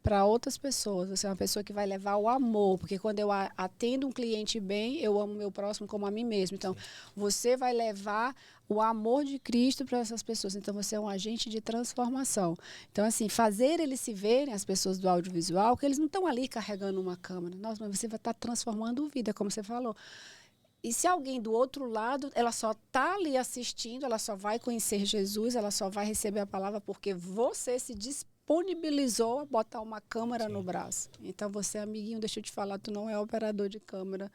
para outras pessoas. Você é uma pessoa que vai levar o amor. Porque quando eu atendo um cliente bem, eu amo o meu próximo como a mim mesmo. Então, você vai levar o amor de Cristo para essas pessoas. Então, você é um agente de transformação. Então, assim, fazer eles se verem, as pessoas do audiovisual, que eles não estão ali carregando uma câmera. Nossa, mas você vai estar transformando vida, como você falou. E se alguém do outro lado, ela só está ali assistindo, ela só vai conhecer Jesus, ela só vai receber a palavra porque você se disponibilizou a botar uma câmera no braço. Então, você, amiguinho, deixa eu te falar, tu não é operador de câmera.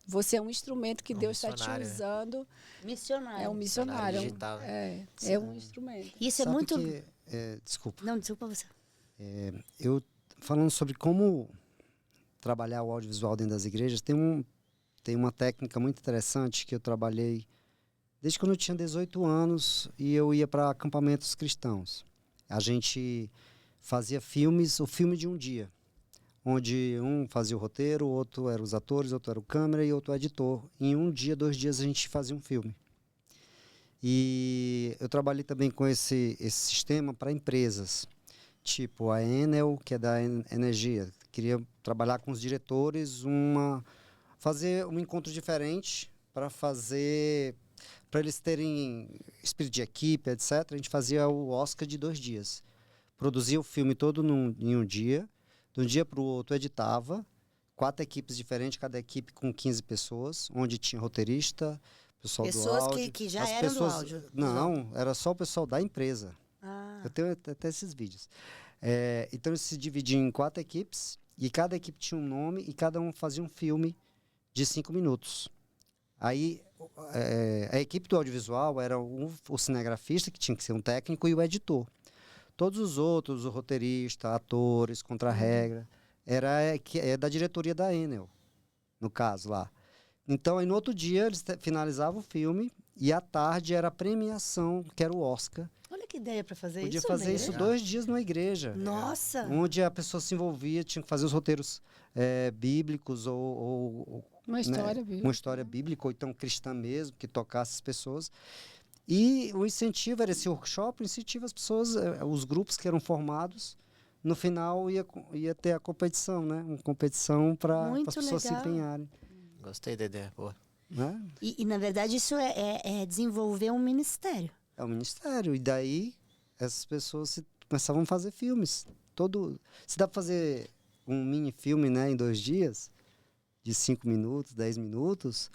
Você é um instrumento que Deus está te usando. Missionário. É um missionário. Digital. É um instrumento. Isso é Sabe muito... que, desculpa. Não, desculpa você. Eu, falando sobre como trabalhar o audiovisual dentro das igrejas, tem uma técnica muito interessante que eu trabalhei desde quando eu tinha 18 anos e eu ia para acampamentos cristãos. A gente fazia o filme de um dia, onde um fazia o roteiro, o outro era os atores, outro era o câmera e outro o editor. Em um dia, 2 dias, a gente fazia um filme. E eu trabalhei também com esse sistema para empresas, tipo a Enel, que é da energia. Queria trabalhar com os diretores, fazer um encontro diferente para eles terem espírito de equipe, etc. A gente fazia o Oscar de 2 dias. Produzia o filme todo em um dia. De um dia para o outro, editava. 4 equipes diferentes, cada equipe com 15 pessoas, onde tinha roteirista, pessoal do Pessoas áudio. que já as eram do pessoas, áudio. Não, era só o pessoal da empresa. Ah, Eu tenho até esses vídeos. Então, eles se dividiam em 4 equipes, e cada equipe tinha um nome, e cada um fazia um filme de 5 minutos. Aí, a equipe do audiovisual era o cinegrafista, que tinha que ser um técnico, e o editor. Todos os outros, o roteirista, atores, contra-regra, é da diretoria da Enel, no caso lá. Então, aí no outro dia, eles finalizavam o filme, e à tarde era a premiação, que era o Oscar. olha que ideia para fazer Podia isso, fazer né? isso 2 dias numa igreja. Nossa! Onde a pessoa se envolvia, tinha que fazer os roteiros bíblicos ou Uma história bíblica. uma história bíblica, ou então cristã mesmo, que tocasse as pessoas. E o incentivo era esse workshop, incentiva as pessoas, os grupos que eram formados, no final ia ter a competição, né? Uma competição para Muito as pessoas legal. se empenharem. Gostei da ideia, boa. Né? E, na verdade, isso é desenvolver um ministério. É o ministério. E daí, essas pessoas começavam a fazer filmes. Se dá para fazer um mini filme, né, em 2 dias, de 5 minutos, 10 minutos,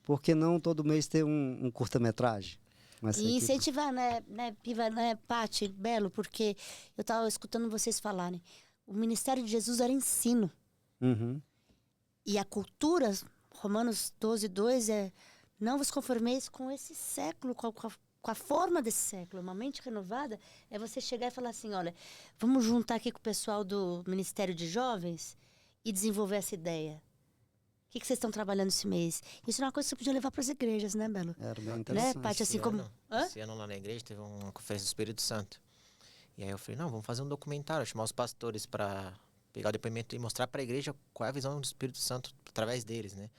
por que não todo mês ter um curta-metragem? E incentivar, né, Piva, né, Paty, Belo, porque eu estava escutando vocês falarem. O ministério de Jesus era ensino. Uhum. E a cultura, Romanos 12:2, não vos conformeis com esse século, com a forma desse século. Uma mente renovada é você chegar e falar assim, olha, vamos juntar aqui com o pessoal do Ministério de Jovens e desenvolver essa ideia. O que vocês estão trabalhando esse mês? Isso é uma coisa que você podia levar para as igrejas, né, Belo? Era bem Né, interessante. Paty? Assim como... Hã? Esse ano lá na igreja teve uma conferência do Espírito Santo. E aí eu falei, não, vamos fazer um documentário, chamar os pastores para pegar o depoimento e mostrar para a igreja qual é a visão do Espírito Santo através deles, né?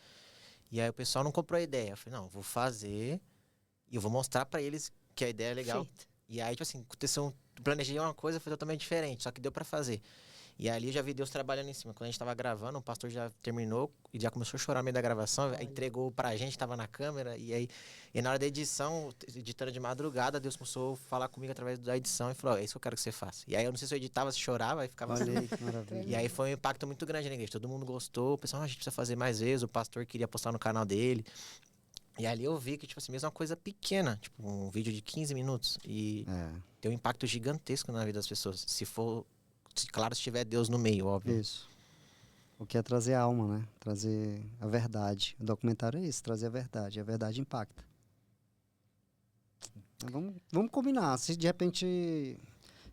E aí o pessoal não comprou a ideia. Eu falei, não, vou fazer e eu vou mostrar para eles que a ideia é legal. Perfeito. E aí, tipo assim, aconteceu, planejei uma coisa, foi totalmente diferente, só que deu para fazer. E ali eu já vi Deus trabalhando em cima. Quando a gente tava gravando, o pastor já terminou e já começou a chorar no meio da gravação, aí entregou pra gente, tava na câmera, e na hora da edição, editando de madrugada, Deus começou a falar comigo através da edição e falou, é isso que eu quero que você faça. E aí eu não sei se eu editava, se chorava, aí ficava Olha assim. aí, que maravilha. E aí foi um impacto muito grande na igreja. Todo mundo gostou, o pessoal, a gente precisa fazer mais vezes, o pastor queria postar no canal dele. E ali eu vi que, tipo assim, mesmo uma coisa pequena, tipo um vídeo de 15 minutos, e tem um impacto gigantesco na vida das pessoas. Claro, se tiver Deus no meio, óbvio. Isso. O que é trazer a alma, né? Trazer a verdade. O documentário é isso, trazer a verdade. E a verdade impacta. Então, vamos combinar. Se de repente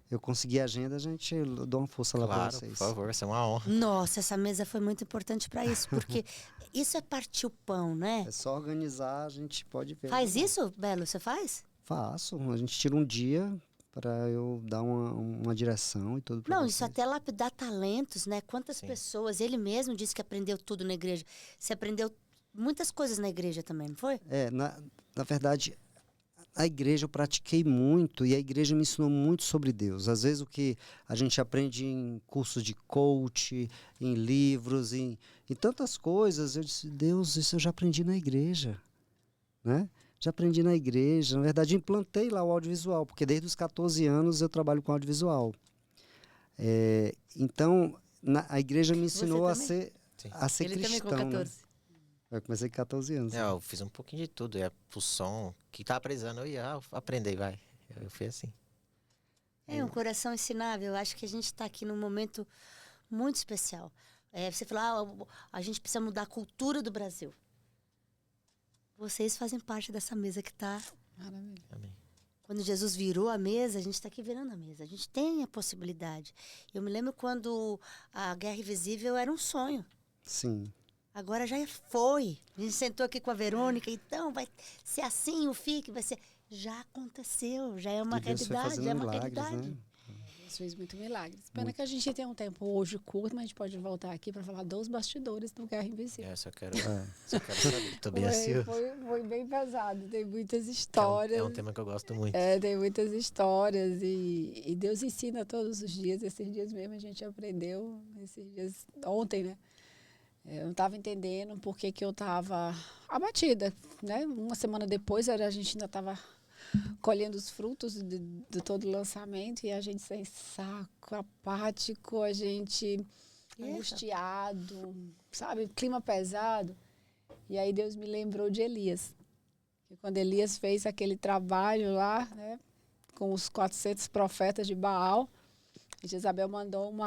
eu conseguir a agenda, a gente dá uma força lá para Claro, vocês. por favor, vai ser uma honra. Nossa, essa mesa foi muito importante para isso, porque isso é partir o pão, né? É só organizar, a gente pode ver. Faz isso, Belo? Você faz? Faço. A gente tira um dia para eu dar uma direção e tudo pra Não, vocês. isso até lapidar talentos, né? Quantas Sim. pessoas, ele mesmo disse que aprendeu tudo na igreja. Você aprendeu muitas coisas na igreja também, não foi? Na verdade, a igreja eu pratiquei muito e a igreja me ensinou muito sobre Deus. Às vezes o que a gente aprende em cursos de coach, em livros, em tantas coisas, eu disse, Deus, isso eu já aprendi na igreja, né? Já aprendi na igreja. Na verdade, implantei lá o audiovisual, porque desde os 14 anos eu trabalho com audiovisual. Então, a igreja me ensinou a também? ser ele cristão. também com 14. Né? Eu comecei com 14 anos. Eu fiz um pouquinho de tudo. Pro som, que tava precisando, eu ia aprender, vai. Eu fui assim. É um coração ensinável. Eu acho que a gente está aqui num momento muito especial. Você falou, a gente precisa mudar a cultura do Brasil. Vocês fazem parte dessa mesa que está... Maravilha. Amém. Quando Jesus virou a mesa, a gente está aqui virando a mesa. A gente tem a possibilidade. Eu me lembro quando a Guerra Invisível era um sonho. Sim. Agora já foi. A gente sentou aqui com a Verônica, então vai ser assim o FIC, vai ser... Já aconteceu, já é uma E Deus foi realidade, fazendo já é uma milagres, realidade. né? Deus fez muito milagres. Pena que a gente tem um tempo hoje curto, mas a gente pode voltar aqui para falar dos bastidores do Guerra Invisível. Só quero saber. Tô bem ansioso. Foi bem pesado, tem muitas histórias. É um tema que eu gosto muito. Tem muitas histórias e Deus ensina todos os dias. Esses dias mesmo a gente aprendeu, ontem, né? Eu não estava entendendo por que eu estava abatida, né? Uma semana depois a gente ainda estava colhendo os frutos de todo o lançamento e a gente sem saco, apático, a gente angustiado, sabe? Clima pesado. E aí Deus me lembrou de Elias. E quando Elias fez aquele trabalho lá, né, com os 400 profetas de Baal, Jezabel mandou um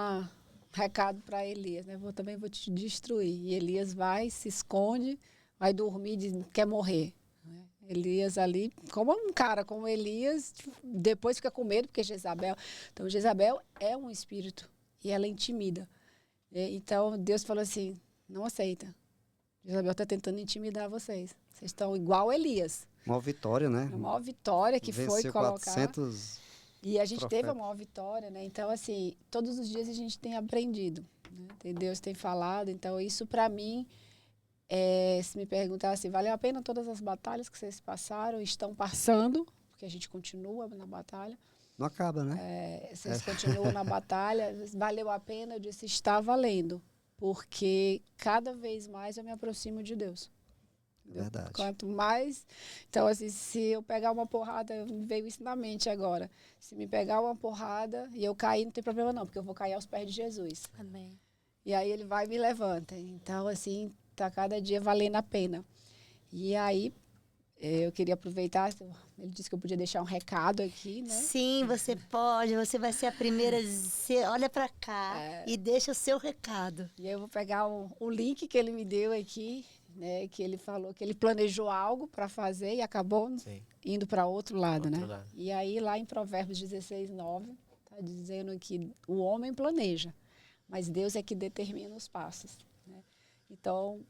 recado para Elias, né? Também vou te destruir. E Elias vai, se esconde, vai dormir, diz, quer morrer. Né? Elias ali, como um cara como Elias, depois fica com medo, porque Jezabel... Então, Jezabel é um espírito e ela intimida. Então, Deus falou assim, não aceita. Jezabel está tentando intimidar vocês. Vocês estão igual Elias. Maior vitória, né? A maior vitória que Venceu foi colocar. 400 E a gente teve a profetas. maior vitória, né? Então, assim, todos os dias a gente tem aprendido. Né? Deus tem falado. Então, isso para mim, se me perguntar assim, valeu a pena todas as batalhas que vocês passaram, estão passando, porque a gente continua na batalha. Não acaba, né? Vocês continuam na batalha, valeu a pena? Eu disse, está valendo. Porque cada vez mais eu me aproximo de Deus. Verdade. Quanto mais... Então, assim, se eu pegar uma porrada, veio isso na mente agora. Se me pegar uma porrada e eu cair, não tem problema não, porque eu vou cair aos pés de Jesus. Amém. E aí ele vai e me levanta. Então, assim, está cada dia valendo a pena. E aí, eu queria aproveitar, ele disse que eu podia deixar um recado aqui, né? Sim, você pode, você vai ser a primeira. Você olha para cá e deixa o seu recado. E aí eu vou pegar o link que ele me deu aqui, né? Que ele falou que ele planejou algo para fazer e acabou indo para outro lado, né? Lado. E aí lá em Provérbios 16:9, está dizendo que o homem planeja, mas Deus é que determina os passos. Né? Então,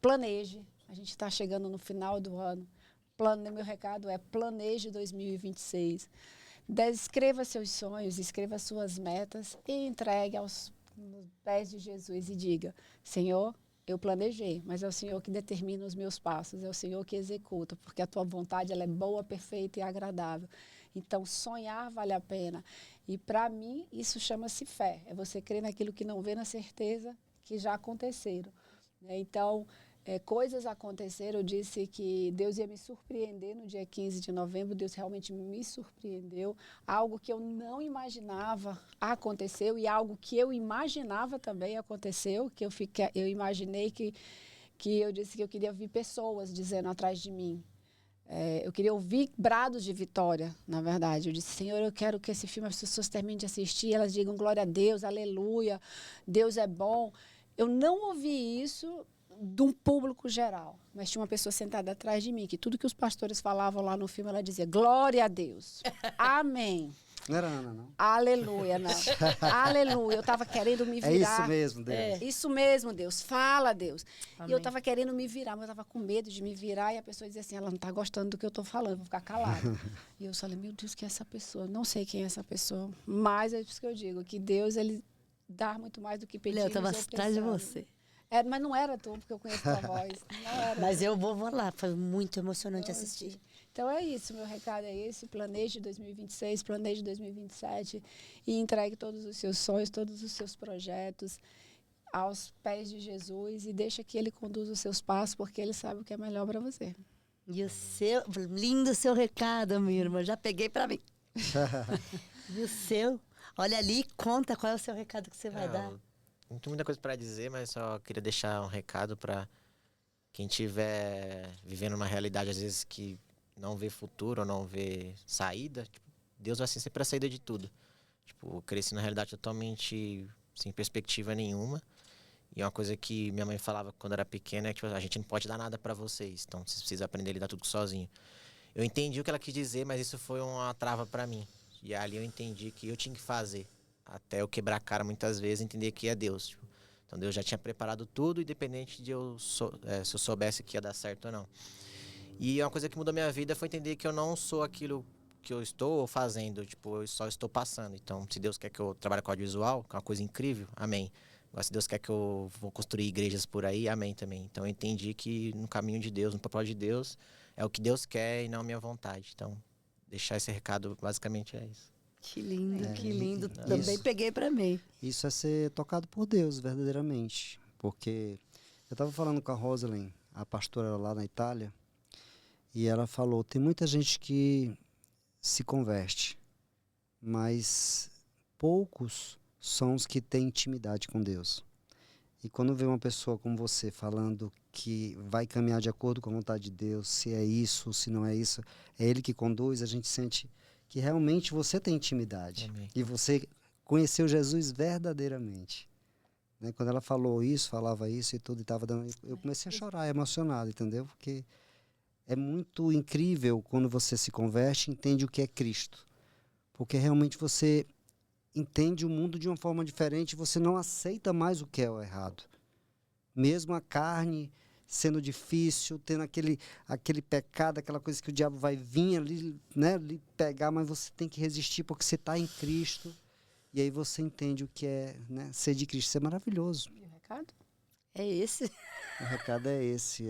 planeje. A gente está chegando no final do ano. Meu recado é planeje 2026. Escreva seus sonhos, escreva suas metas e entregue aos pés de Jesus e diga, Senhor, eu planejei, mas é o Senhor que determina os meus passos, é o Senhor que executa, porque a tua vontade ela é boa, perfeita e agradável. Então, sonhar vale a pena. E, para mim, isso chama-se fé. É você crer naquilo que não vê, na certeza que já aconteceram. Então, coisas aconteceram. Eu disse que Deus ia me surpreender no dia 15 de novembro. Deus realmente me surpreendeu. Algo que eu não imaginava aconteceu e algo que eu imaginava também aconteceu. Que eu imaginei que eu disse que eu queria ouvir pessoas dizendo atrás de mim. Eu queria ouvir brados de vitória, na verdade. Eu disse, Senhor, eu quero que esse filme as pessoas terminem de assistir, elas digam glória a Deus, aleluia, Deus é bom. Eu não ouvi isso de um público geral, mas tinha uma pessoa sentada atrás de mim, que tudo que os pastores falavam lá no filme, ela dizia, glória a Deus, amém. Não era Ana, não? Aleluia, não. Aleluia. Eu estava querendo me virar. É isso mesmo, Deus. Isso mesmo, Deus. Fala, Deus. Amém. E eu estava querendo me virar, mas eu estava com medo de me virar e a pessoa dizia assim, ela não está gostando do que eu estou falando, eu vou ficar calada. E eu falei, meu Deus, quem é essa pessoa? Não sei quem é essa pessoa. Mas é isso que eu digo, que Deus, ele dá muito mais do que pedimos. Eu estava atrás de você. Mas não era tu, porque eu conheço tua voz. Não era. Mas eu vou lá, foi muito emocionante assistir. Então é isso, meu recado é esse, planeje 2026, planeje 2027 e entregue todos os seus sonhos, todos os seus projetos aos pés de Jesus e deixa que Ele conduza os seus passos, porque Ele sabe o que é melhor para você. E o seu, lindo seu recado, minha irmã, já peguei para mim. E o seu, olha ali e conta qual é o seu recado que você vai dar. Não tenho muita coisa para dizer, mas só queria deixar um recado para quem estiver vivendo uma realidade, às vezes, que não vê futuro ou não vê saída. Tipo, Deus vai ser sempre a saída de tudo. Tipo, eu cresci na realidade totalmente sem perspectiva nenhuma. E uma coisa que minha mãe falava quando era pequena é que tipo, a gente não pode dar nada para vocês. Então, vocês precisam aprender a lidar tudo sozinho. Eu entendi o que ela quis dizer, mas isso foi uma trava para mim. E ali eu entendi que eu tinha que fazer. Até eu quebrar a cara muitas vezes e entender que é Deus. Tipo. Então Deus já tinha preparado tudo, independente de se eu soubesse que ia dar certo ou não. E uma coisa que mudou minha vida foi entender que eu não sou aquilo que eu estou fazendo. Tipo, eu só estou passando. Então, se Deus quer que eu trabalhe com audiovisual, que é uma coisa incrível, amém. Agora, se Deus quer que eu vou construir igrejas por aí, amém também. Então eu entendi que no caminho de Deus, no propósito de Deus, é o que Deus quer e não a minha vontade. Então, deixar esse recado basicamente é isso. Que lindo, que lindo. Isso. Também peguei para mim. Isso é ser tocado por Deus, verdadeiramente. Porque eu estava falando com a Rosalind, a pastora lá na Itália, e ela falou, tem muita gente que se converte, mas poucos são os que têm intimidade com Deus. E quando vê uma pessoa como você falando que vai caminhar de acordo com a vontade de Deus, se é isso, se não é isso, é Ele que conduz, a gente sente que realmente você tem intimidade. Amém. E você conheceu Jesus verdadeiramente. Né? Quando ela falava isso e tudo, e tava dando, eu comecei a chorar, emocionado, entendeu? Porque é muito incrível quando você se converte e entende o que é Cristo. Porque realmente você entende o mundo de uma forma diferente, você não aceita mais o que é o errado. Mesmo a carne sendo difícil, tendo aquele pecado, aquela coisa que o diabo vai vir ali, né, lhe pegar, mas você tem que resistir porque você está em Cristo. E aí você entende o que é, né, ser de Cristo. Isso é maravilhoso. E o recado? É esse. O recado é esse,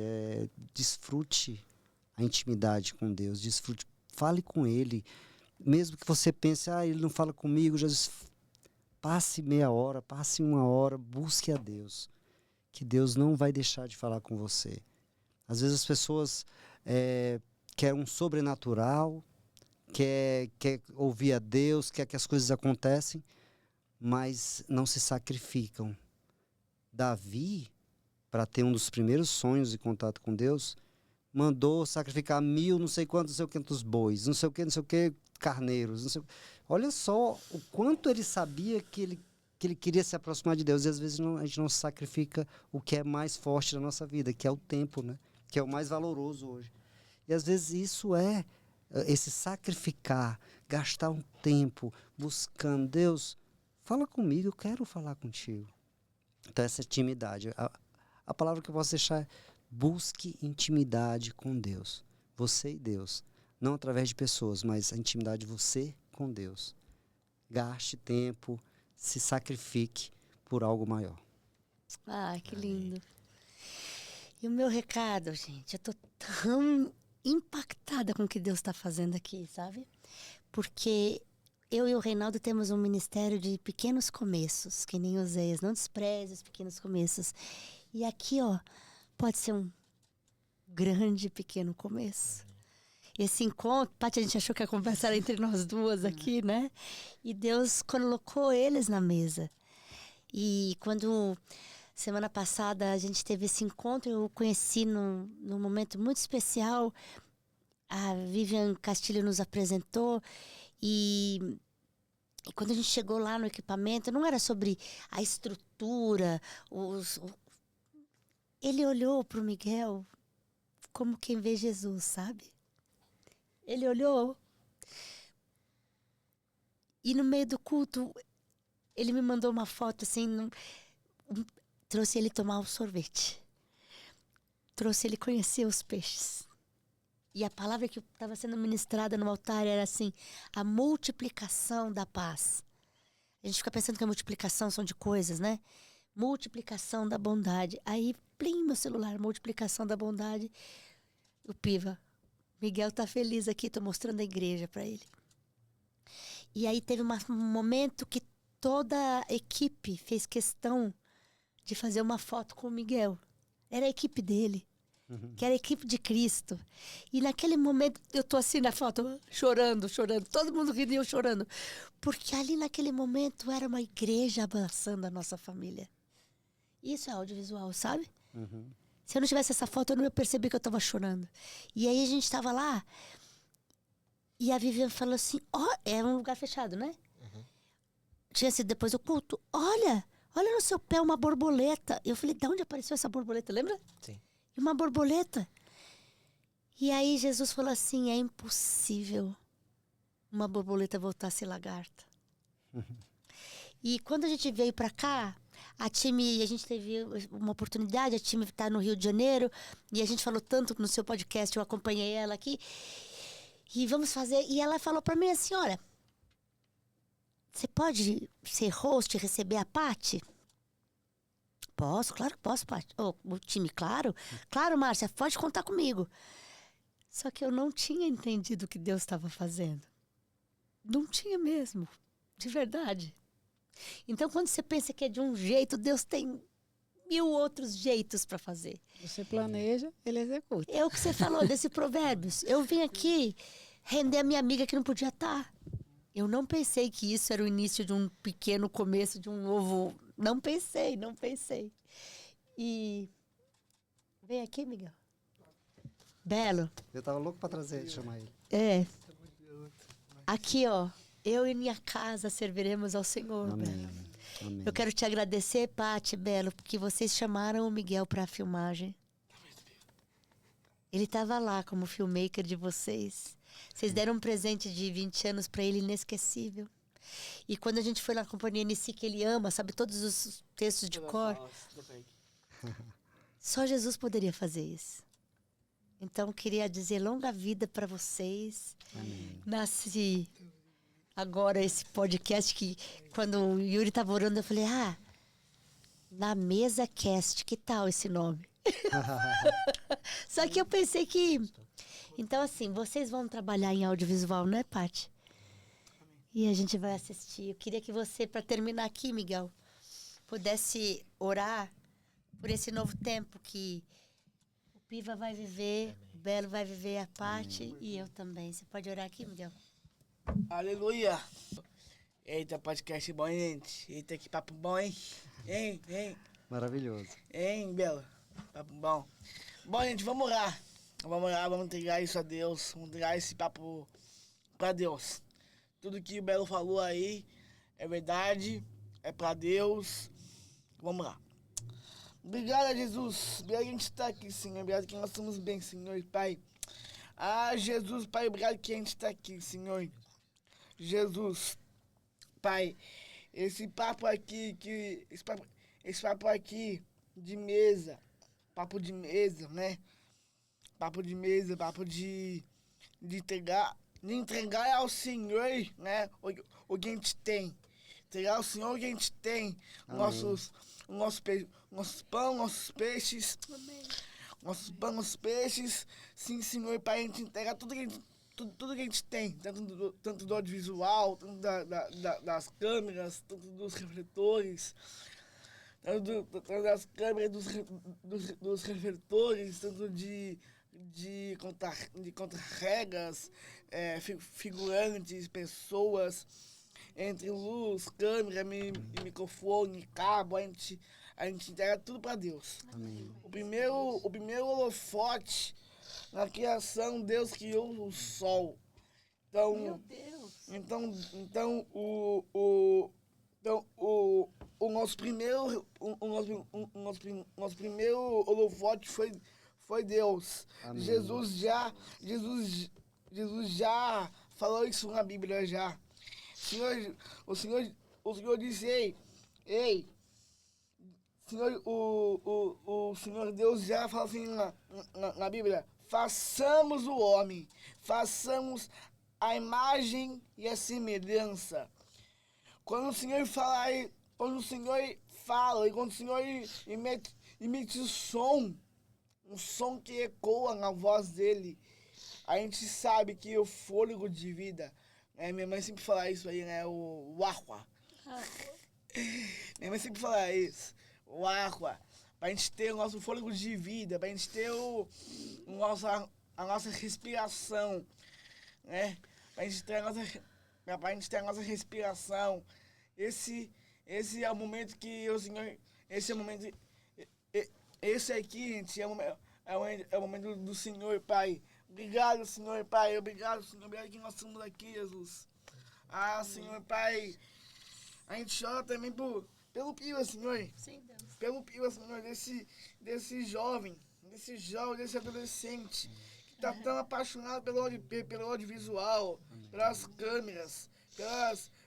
desfrute a intimidade com Deus, desfrute, fale com Ele. Mesmo que você pense, ele não fala comigo, Jesus, passe meia hora, passe uma hora, busque a Deus. Que Deus não vai deixar de falar com você. Às vezes as pessoas querem um sobrenatural, quer ouvir a Deus, quer que as coisas acontecem, mas não se sacrificam. Davi, para ter um dos primeiros sonhos de contato com Deus, mandou sacrificar 1000, não sei quantos bois, não sei o que, carneiros. Não sei... Olha só o quanto ele sabia que ele queria se aproximar de Deus. E às vezes a gente não sacrifica o que é mais forte da nossa vida, que é o tempo, né? Que é o mais valoroso hoje. E às vezes isso esse sacrificar, gastar um tempo buscando Deus. Fala comigo, eu quero falar contigo. Então essa intimidade. A palavra que eu posso deixar é: busque intimidade com Deus. Você e Deus. Não através de pessoas, mas a intimidade de você com Deus. Gaste tempo, se sacrifique por algo maior. Ah, que lindo. E o meu recado, gente, eu tô tão impactada com o que Deus está fazendo aqui, sabe? Porque eu e o Reinaldo temos um ministério de pequenos começos, que nem os ex, não despreze os pequenos começos. E aqui, ó, pode ser um grande pequeno começo. Esse encontro, Paty, a gente achou que a conversa era entre nós duas aqui, né? E Deus colocou eles na mesa. E quando, semana passada, a gente teve esse encontro, eu conheci num momento muito especial. A Vivian Castilho nos apresentou e quando a gente chegou lá no equipamento, não era sobre a estrutura. Ele olhou para o Miguel como quem vê Jesus, sabe? Ele olhou e no meio do culto ele me mandou uma foto assim, trouxe ele tomar um sorvete, trouxe ele conhecer os peixes. E a palavra que estava sendo ministrada no altar era assim: a multiplicação da paz. A gente fica pensando que a multiplicação são de coisas, né? Multiplicação da bondade. Aí, plim, meu celular, multiplicação da bondade. O Piva, Miguel tá feliz aqui, tô mostrando a igreja para ele. E aí teve um momento que toda a equipe fez questão de fazer uma foto com o Miguel. Era a equipe dele. Que era a equipe de Cristo. E naquele momento eu tô assim na foto, chorando, todo mundo rindo e eu chorando, porque ali naquele momento era uma igreja abraçando a nossa família. Isso é audiovisual, sabe? Se eu não tivesse essa foto eu não ia perceber que eu tava chorando. E aí a gente tava lá e a Vivian falou assim: é um lugar fechado, né? Tinha sido depois do culto. Olha no seu pé uma borboleta. Eu falei: de onde apareceu essa borboleta, lembra? Sim. E uma borboleta. E aí Jesus falou assim: é impossível uma borboleta voltar a ser lagarta. E quando a gente veio para cá, a gente teve uma oportunidade, a time está no Rio de Janeiro, e a gente falou tanto no seu podcast, eu acompanhei ela aqui, e vamos fazer, e ela falou para mim assim: olha, você pode ser host e receber a Paty? Posso, claro que posso, Paty. O time, claro. Claro, Márcia, pode contar comigo. Só que eu não tinha entendido o que Deus estava fazendo. Não tinha mesmo, de verdade. Então, quando você pensa que é de um jeito, Deus tem 1000 outros jeitos para fazer. Você planeja, ele executa. É o que você falou desse Provérbios. Eu vim aqui render a minha amiga que não podia estar. Eu não pensei que isso era o início de um pequeno começo, de um novo... Não pensei. E Vem aqui, Miguel. Belo. Eu tava louco pra trazer, chamar ele. É. Aqui, ó. Eu e minha casa serviremos ao Senhor, Amém. Belo. Amém. Eu quero te agradecer, Paty, Belo, porque vocês chamaram o Miguel para a filmagem. Ele estava lá como filmmaker de vocês. Vocês deram um presente de 20 anos para ele inesquecível. E quando a gente foi na companhia NC, que ele ama, sabe todos os textos de cor, só Jesus poderia fazer isso. Então, queria dizer longa vida para vocês. Amém. Nasce agora esse podcast que, quando o Yuri estava orando, eu falei, Na Mesa Cast, que tal esse nome? Só que eu pensei que... Então, assim, vocês vão trabalhar em audiovisual, não é, Paty? E a gente vai assistir. Eu queria que você, para terminar aqui, Miguel, pudesse orar por esse novo tempo que o Piva vai viver, o Belo vai viver, a Paty e eu também. Você pode orar aqui, Miguel? Aleluia! Eita, podcast bom, hein, gente? Eita, que papo bom, hein? Hein? Maravilhoso. Hein, Bela? Papo bom. Bom, gente, vamos orar. Vamos orar, vamos entregar isso a Deus. Vamos entregar esse papo pra Deus. Tudo que o Belo falou aí é verdade, é pra Deus. Vamos lá. Obrigado, Jesus. Obrigado que a gente está aqui, Senhor. Obrigado que nós estamos bem, Senhor, Pai. Jesus, Pai, obrigado que a gente está aqui, Senhor. Jesus, Pai, esse papo aqui, esse papo aqui de mesa, né? Papo de mesa, papo de entregar ao Senhor, né? O que a gente tem. Entregar ao Senhor o que a gente tem. Nossos pão, nossos peixes. Amém. Nossos pão, nossos peixes. Sim, Senhor, Pai, a gente entregar tudo que a gente tem. Tanto do audiovisual, tanto das câmeras, tanto dos refletores. Tanto das câmeras, dos refletores, tanto de contra-regas, figurantes, pessoas, entre luz, câmera, microfone, cabo, a gente entrega tudo para Deus. Amém. O primeiro holofote na criação, Deus criou o sol. Então, Meu Deus. então o nosso primeiro holofote foi Deus. Amém. Jesus já falou isso na Bíblia já. O Senhor disse, ei, Senhor, o Senhor Deus já fala assim na Bíblia, façamos o homem, façamos a imagem e a semelhança. Quando o Senhor fala, e quando o Senhor emite o som, um som que ecoa na voz dele, a gente sabe que o fôlego de vida, né? Minha mãe sempre fala isso aí, né? O aqua. Minha mãe sempre fala isso, o aqua. Pra gente ter o nosso fôlego de vida, pra gente ter a nossa respiração, né? Pra gente ter a nossa respiração. Esse é o momento que o Senhor... Esse aqui, gente, é o momento do Senhor, Pai. Obrigado, Senhor, Pai. Obrigado, Senhor. Obrigado que nós estamos aqui, Jesus. Senhor, Pai. A gente ora também pelo Piva, Senhor. Sim, Deus. Pelo Piva, Senhor, desse jovem, desse adolescente que está tão apaixonado pelo audiovisual, pelas câmeras,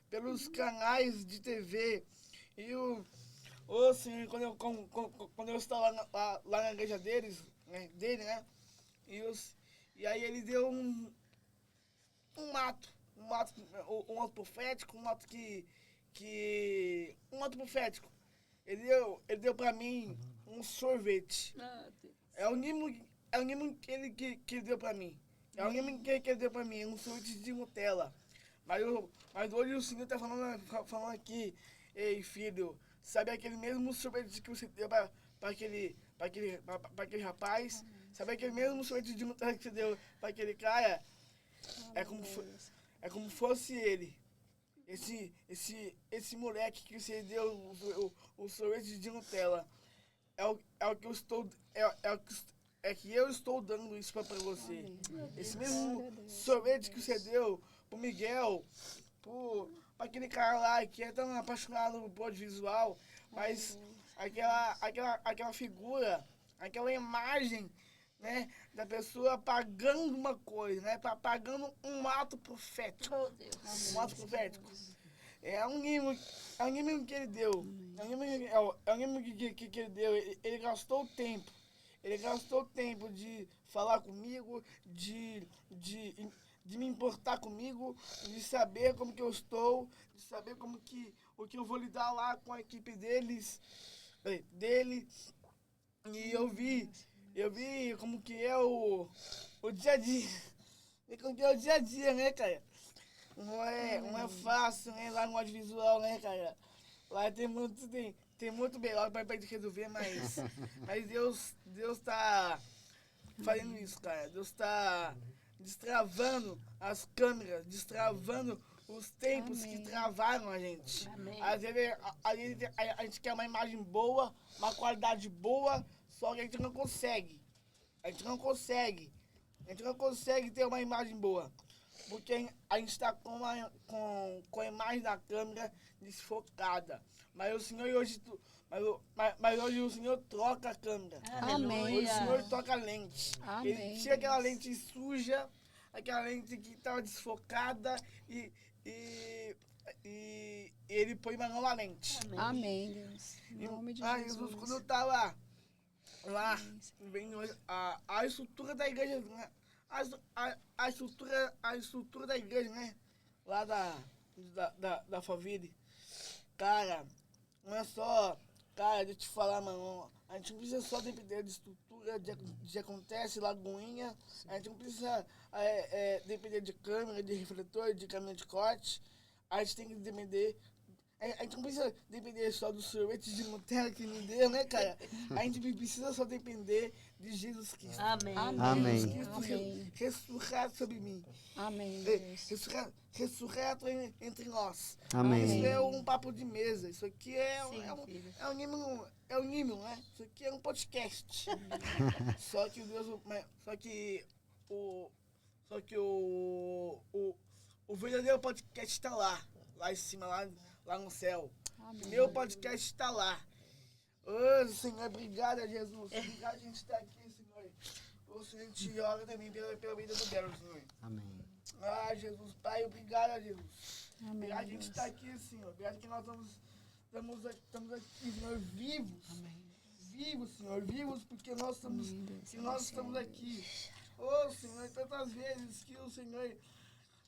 pelos canais de TV. E Senhor, quando eu estava lá na igreja dele, né? E aí ele deu um ato profético, um ato profético. Ele deu pra mim um sorvete. Deus. É o mínimo que ele deu pra mim. É o mínimo que ele deu pra mim, um sorvete de Nutella. Mas hoje o Senhor tá falando aqui, ei, filho, sabe aquele mesmo sorvete que você deu pra aquele rapaz? Sabe aquele mesmo sorvete de Nutella que você deu pra aquele cara? É como fosse ele. Esse moleque que você deu o sorvete de Nutella. É o que eu estou é que eu estou dando isso para você. Esse mesmo sorvete que você deu pro Miguel, para aquele cara lá que é tão apaixonado por audiovisual, mas aquela figura, aquela imagem, né, da pessoa pagando uma coisa, né, pagando um ato profético. Um ato profético. É um nível que ele deu. É um nível que ele deu. Ele gastou tempo. Ele gastou tempo de falar comigo, de me importar comigo, de saber como que eu estou, de saber o que eu vou lidar lá com a equipe dele. E eu vi como que é o dia a dia. E como que é o dia a dia, né, cara? Não é fácil, né? Lá no audiovisual, né, cara? Lá tem muito melhor para gente resolver, mas Deus tá fazendo isso, cara. Deus tá destravando as câmeras, destravando os tempos que travaram a gente. Às vezes a gente quer uma imagem boa, uma qualidade boa, só que a gente não consegue. A gente não consegue ter uma imagem boa. Porque a gente está com a imagem da câmera desfocada. Mas o Senhor hoje, mas hoje o Senhor troca a câmera. Amém. Hoje o Senhor troca a lente. Amém. Ele tira aquela lente suja, aquela lente que estava desfocada e ele põe uma nova lente. Amém, Deus. Em nome de Jesus. Quando eu estava lá, vendo a estrutura da igreja, né? A estrutura da igreja, né? Lá da Faville. Cara, não é só... Cara, deixa eu te falar, mano. A gente não precisa só depender de estrutura, de acontece, lagoinha. A gente não precisa depender de câmera, de refletor, de caminhão de corte. A gente tem que depender... A gente não precisa depender só do sorvete de Nutella que me deu, né, cara? A gente precisa só depender de Jesus Cristo. Amém. Amém. Jesus Cristo ressurreto sobre mim. Amém, Deus. Ressurreto entre nós. Amém. Isso é um papo de mesa. Isso aqui Filho. é um nível, né? Isso aqui é um podcast. Só que o verdadeiro podcast está lá em cima, lá no céu. Amém. Meu podcast está lá. Ô, Senhor, obrigado, Jesus. Obrigado a gente estar aqui, Senhor. O Senhor, a gente ora também pela vida do Belo, Senhor. Amém. Ah, Jesus, Pai, obrigado, Jesus. Amém, Obrigado a gente Deus. estar aqui, Senhor. Obrigado que nós estamos aqui, Senhor, vivos. Amém. Vivos, Senhor, vivos porque nós estamos, Amém, Deus. que nós estamos aqui. Ô, Senhor, tantas vezes que o Senhor...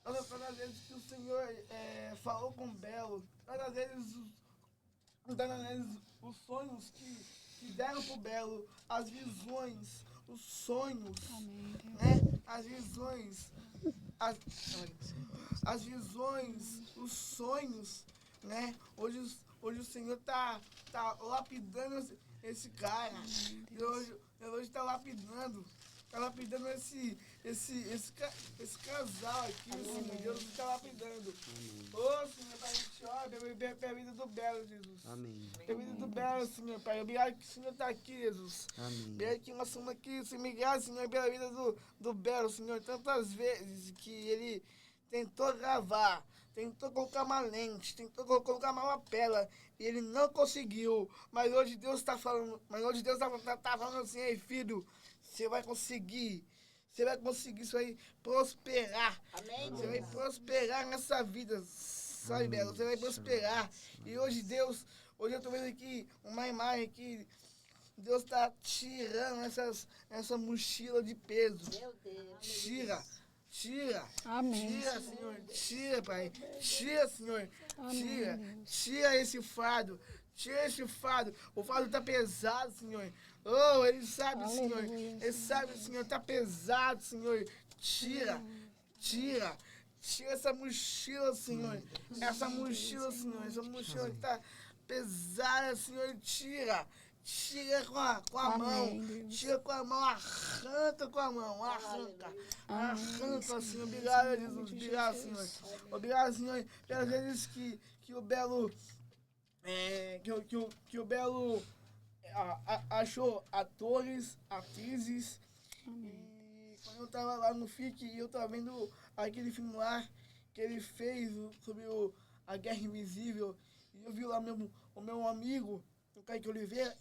Tantas vezes que o Senhor falou com o Belo, tantas vezes os sonhos que deram pro Belo, as visões, os sonhos, Amém, Deus. né? As visões, os sonhos, né? Hoje o Senhor tá lapidando esse cara. E hoje está lapidando. Tá lapidando esse casal aqui, Senhor. Deus está lapidando. Ô, Senhor, Pai, a gente ora pela vida do Belo, Jesus. Amém. Pela vida do Belo, Senhor, Pai. Obrigado que o Senhor está aqui, Jesus. Amém. Obrigado que nós estamos aqui, Senhor. Obrigado, Senhor, pela vida do Belo, Senhor. Tantas vezes que ele tentou gravar, tentou colocar uma lente, tentou colocar uma lapela, e ele não conseguiu. Mas hoje Deus está falando, tá falando assim, ei, filho, você vai conseguir, você vai prosperar. Amém. Você vai prosperar nessa vida, sabe, Belo? Você vai prosperar. E hoje hoje eu tô vendo aqui uma imagem que Deus está tirando essa mochila de peso. Meu Deus. Tira. Amém. Tira, Senhor. Tira, Pai. Tira, Senhor. Amém. Tira esse fardo. Tira esse fardo. O fardo tá pesado, Senhor. Oh, ele sabe, Aleluia, Senhor. Ele sabe, Senhor. Tá pesado, Senhor. Tira. Tira essa mochila, Senhor. Essa mochila, Senhor. Essa mochila que tá pesada, Senhor. Tira com a mão. Deus. Tira com a mão. Arranca com a mão. Arranca, Senhor. Obrigado, Jesus. Obrigado, Senhor. Obrigado, Senhor, pelas vezes que o Belo... que o Belo achou atores, atrizes. E quando eu tava lá no FIC, eu tava vendo aquele filme lá que ele fez sobre a Guerra Invisível. E eu vi lá o meu amigo, o Kaique Oliveira.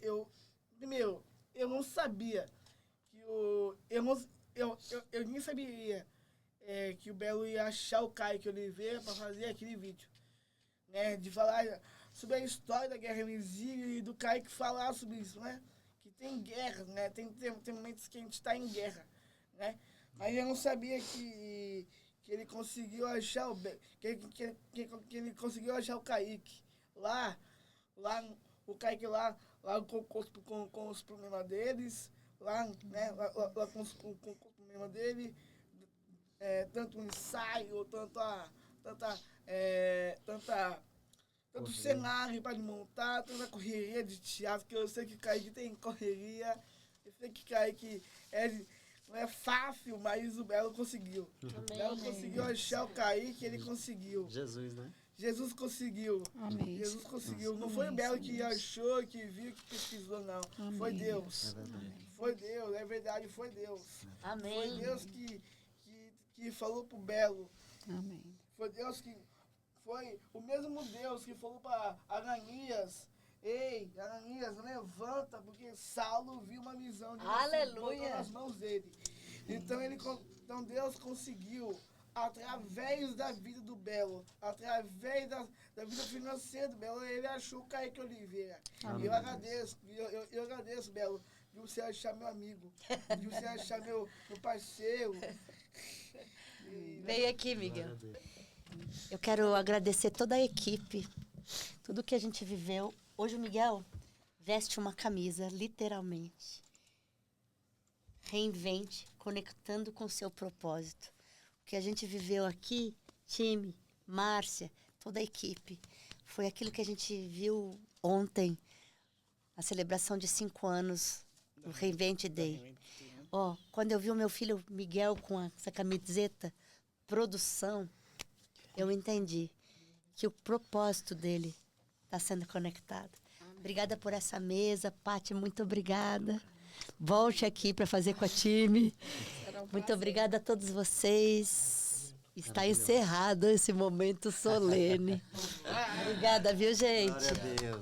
Primeiro, eu não sabia que eu nem sabia que o Belo ia achar o Kaique Oliveira para fazer aquele vídeo. Né, de falar sobre a história da Guerra Invisível e do Kaique falar sobre isso, né? Que tem guerra, né? Tem momentos que a gente está em guerra, né? Mas eu não sabia que ele conseguiu achar que ele conseguiu achar o Kaique. Lá o Kaique lá com os problemas deles, lá, né? Lá com os problemas dele, tanto o ensaio, tanto cenário para montar, tanta correria de teatro, que eu sei que Kaique tem correria, eu sei que Kaique não é fácil, mas o Belo conseguiu. O Belo conseguiu achar o Kaique, ele conseguiu. Jesus, né? Jesus conseguiu. Amém. Jesus conseguiu. Não foi o Belo que achou, que viu, que pesquisou, não. Amém. Foi Deus. É verdade. Foi Deus, é verdade, foi Deus. Amém. Foi Deus que falou pro Belo. Amém. Foi Deus que... Foi o mesmo Deus que falou para Ananias: ei, Ananias, levanta, porque Saulo viu uma visão de Aleluia. nas mãos dele. Então Deus conseguiu, através da vida do Belo, através da vida financeira do Belo, ele achou o Kaique Oliveira. Amém. Eu agradeço, Belo, de você achar meu amigo, de você achar meu parceiro. Vem aqui, Miguel. Eu quero agradecer toda a equipe, tudo que a gente viveu. Hoje o Miguel veste uma camisa, literalmente. Reinvente, conectando com o seu propósito. O que a gente viveu aqui, time, Márcia, toda a equipe, foi aquilo que a gente viu ontem, a celebração de 5 anos do Reinvent Day. Quando eu vi o meu filho Miguel com essa camiseta, produção, eu entendi que o propósito dele está sendo conectado. Obrigada por essa mesa, Paty, muito obrigada. Volte aqui para fazer com a time. Muito obrigada a todos vocês. Está encerrado esse momento solene. Obrigada, viu, gente? Glória a Deus.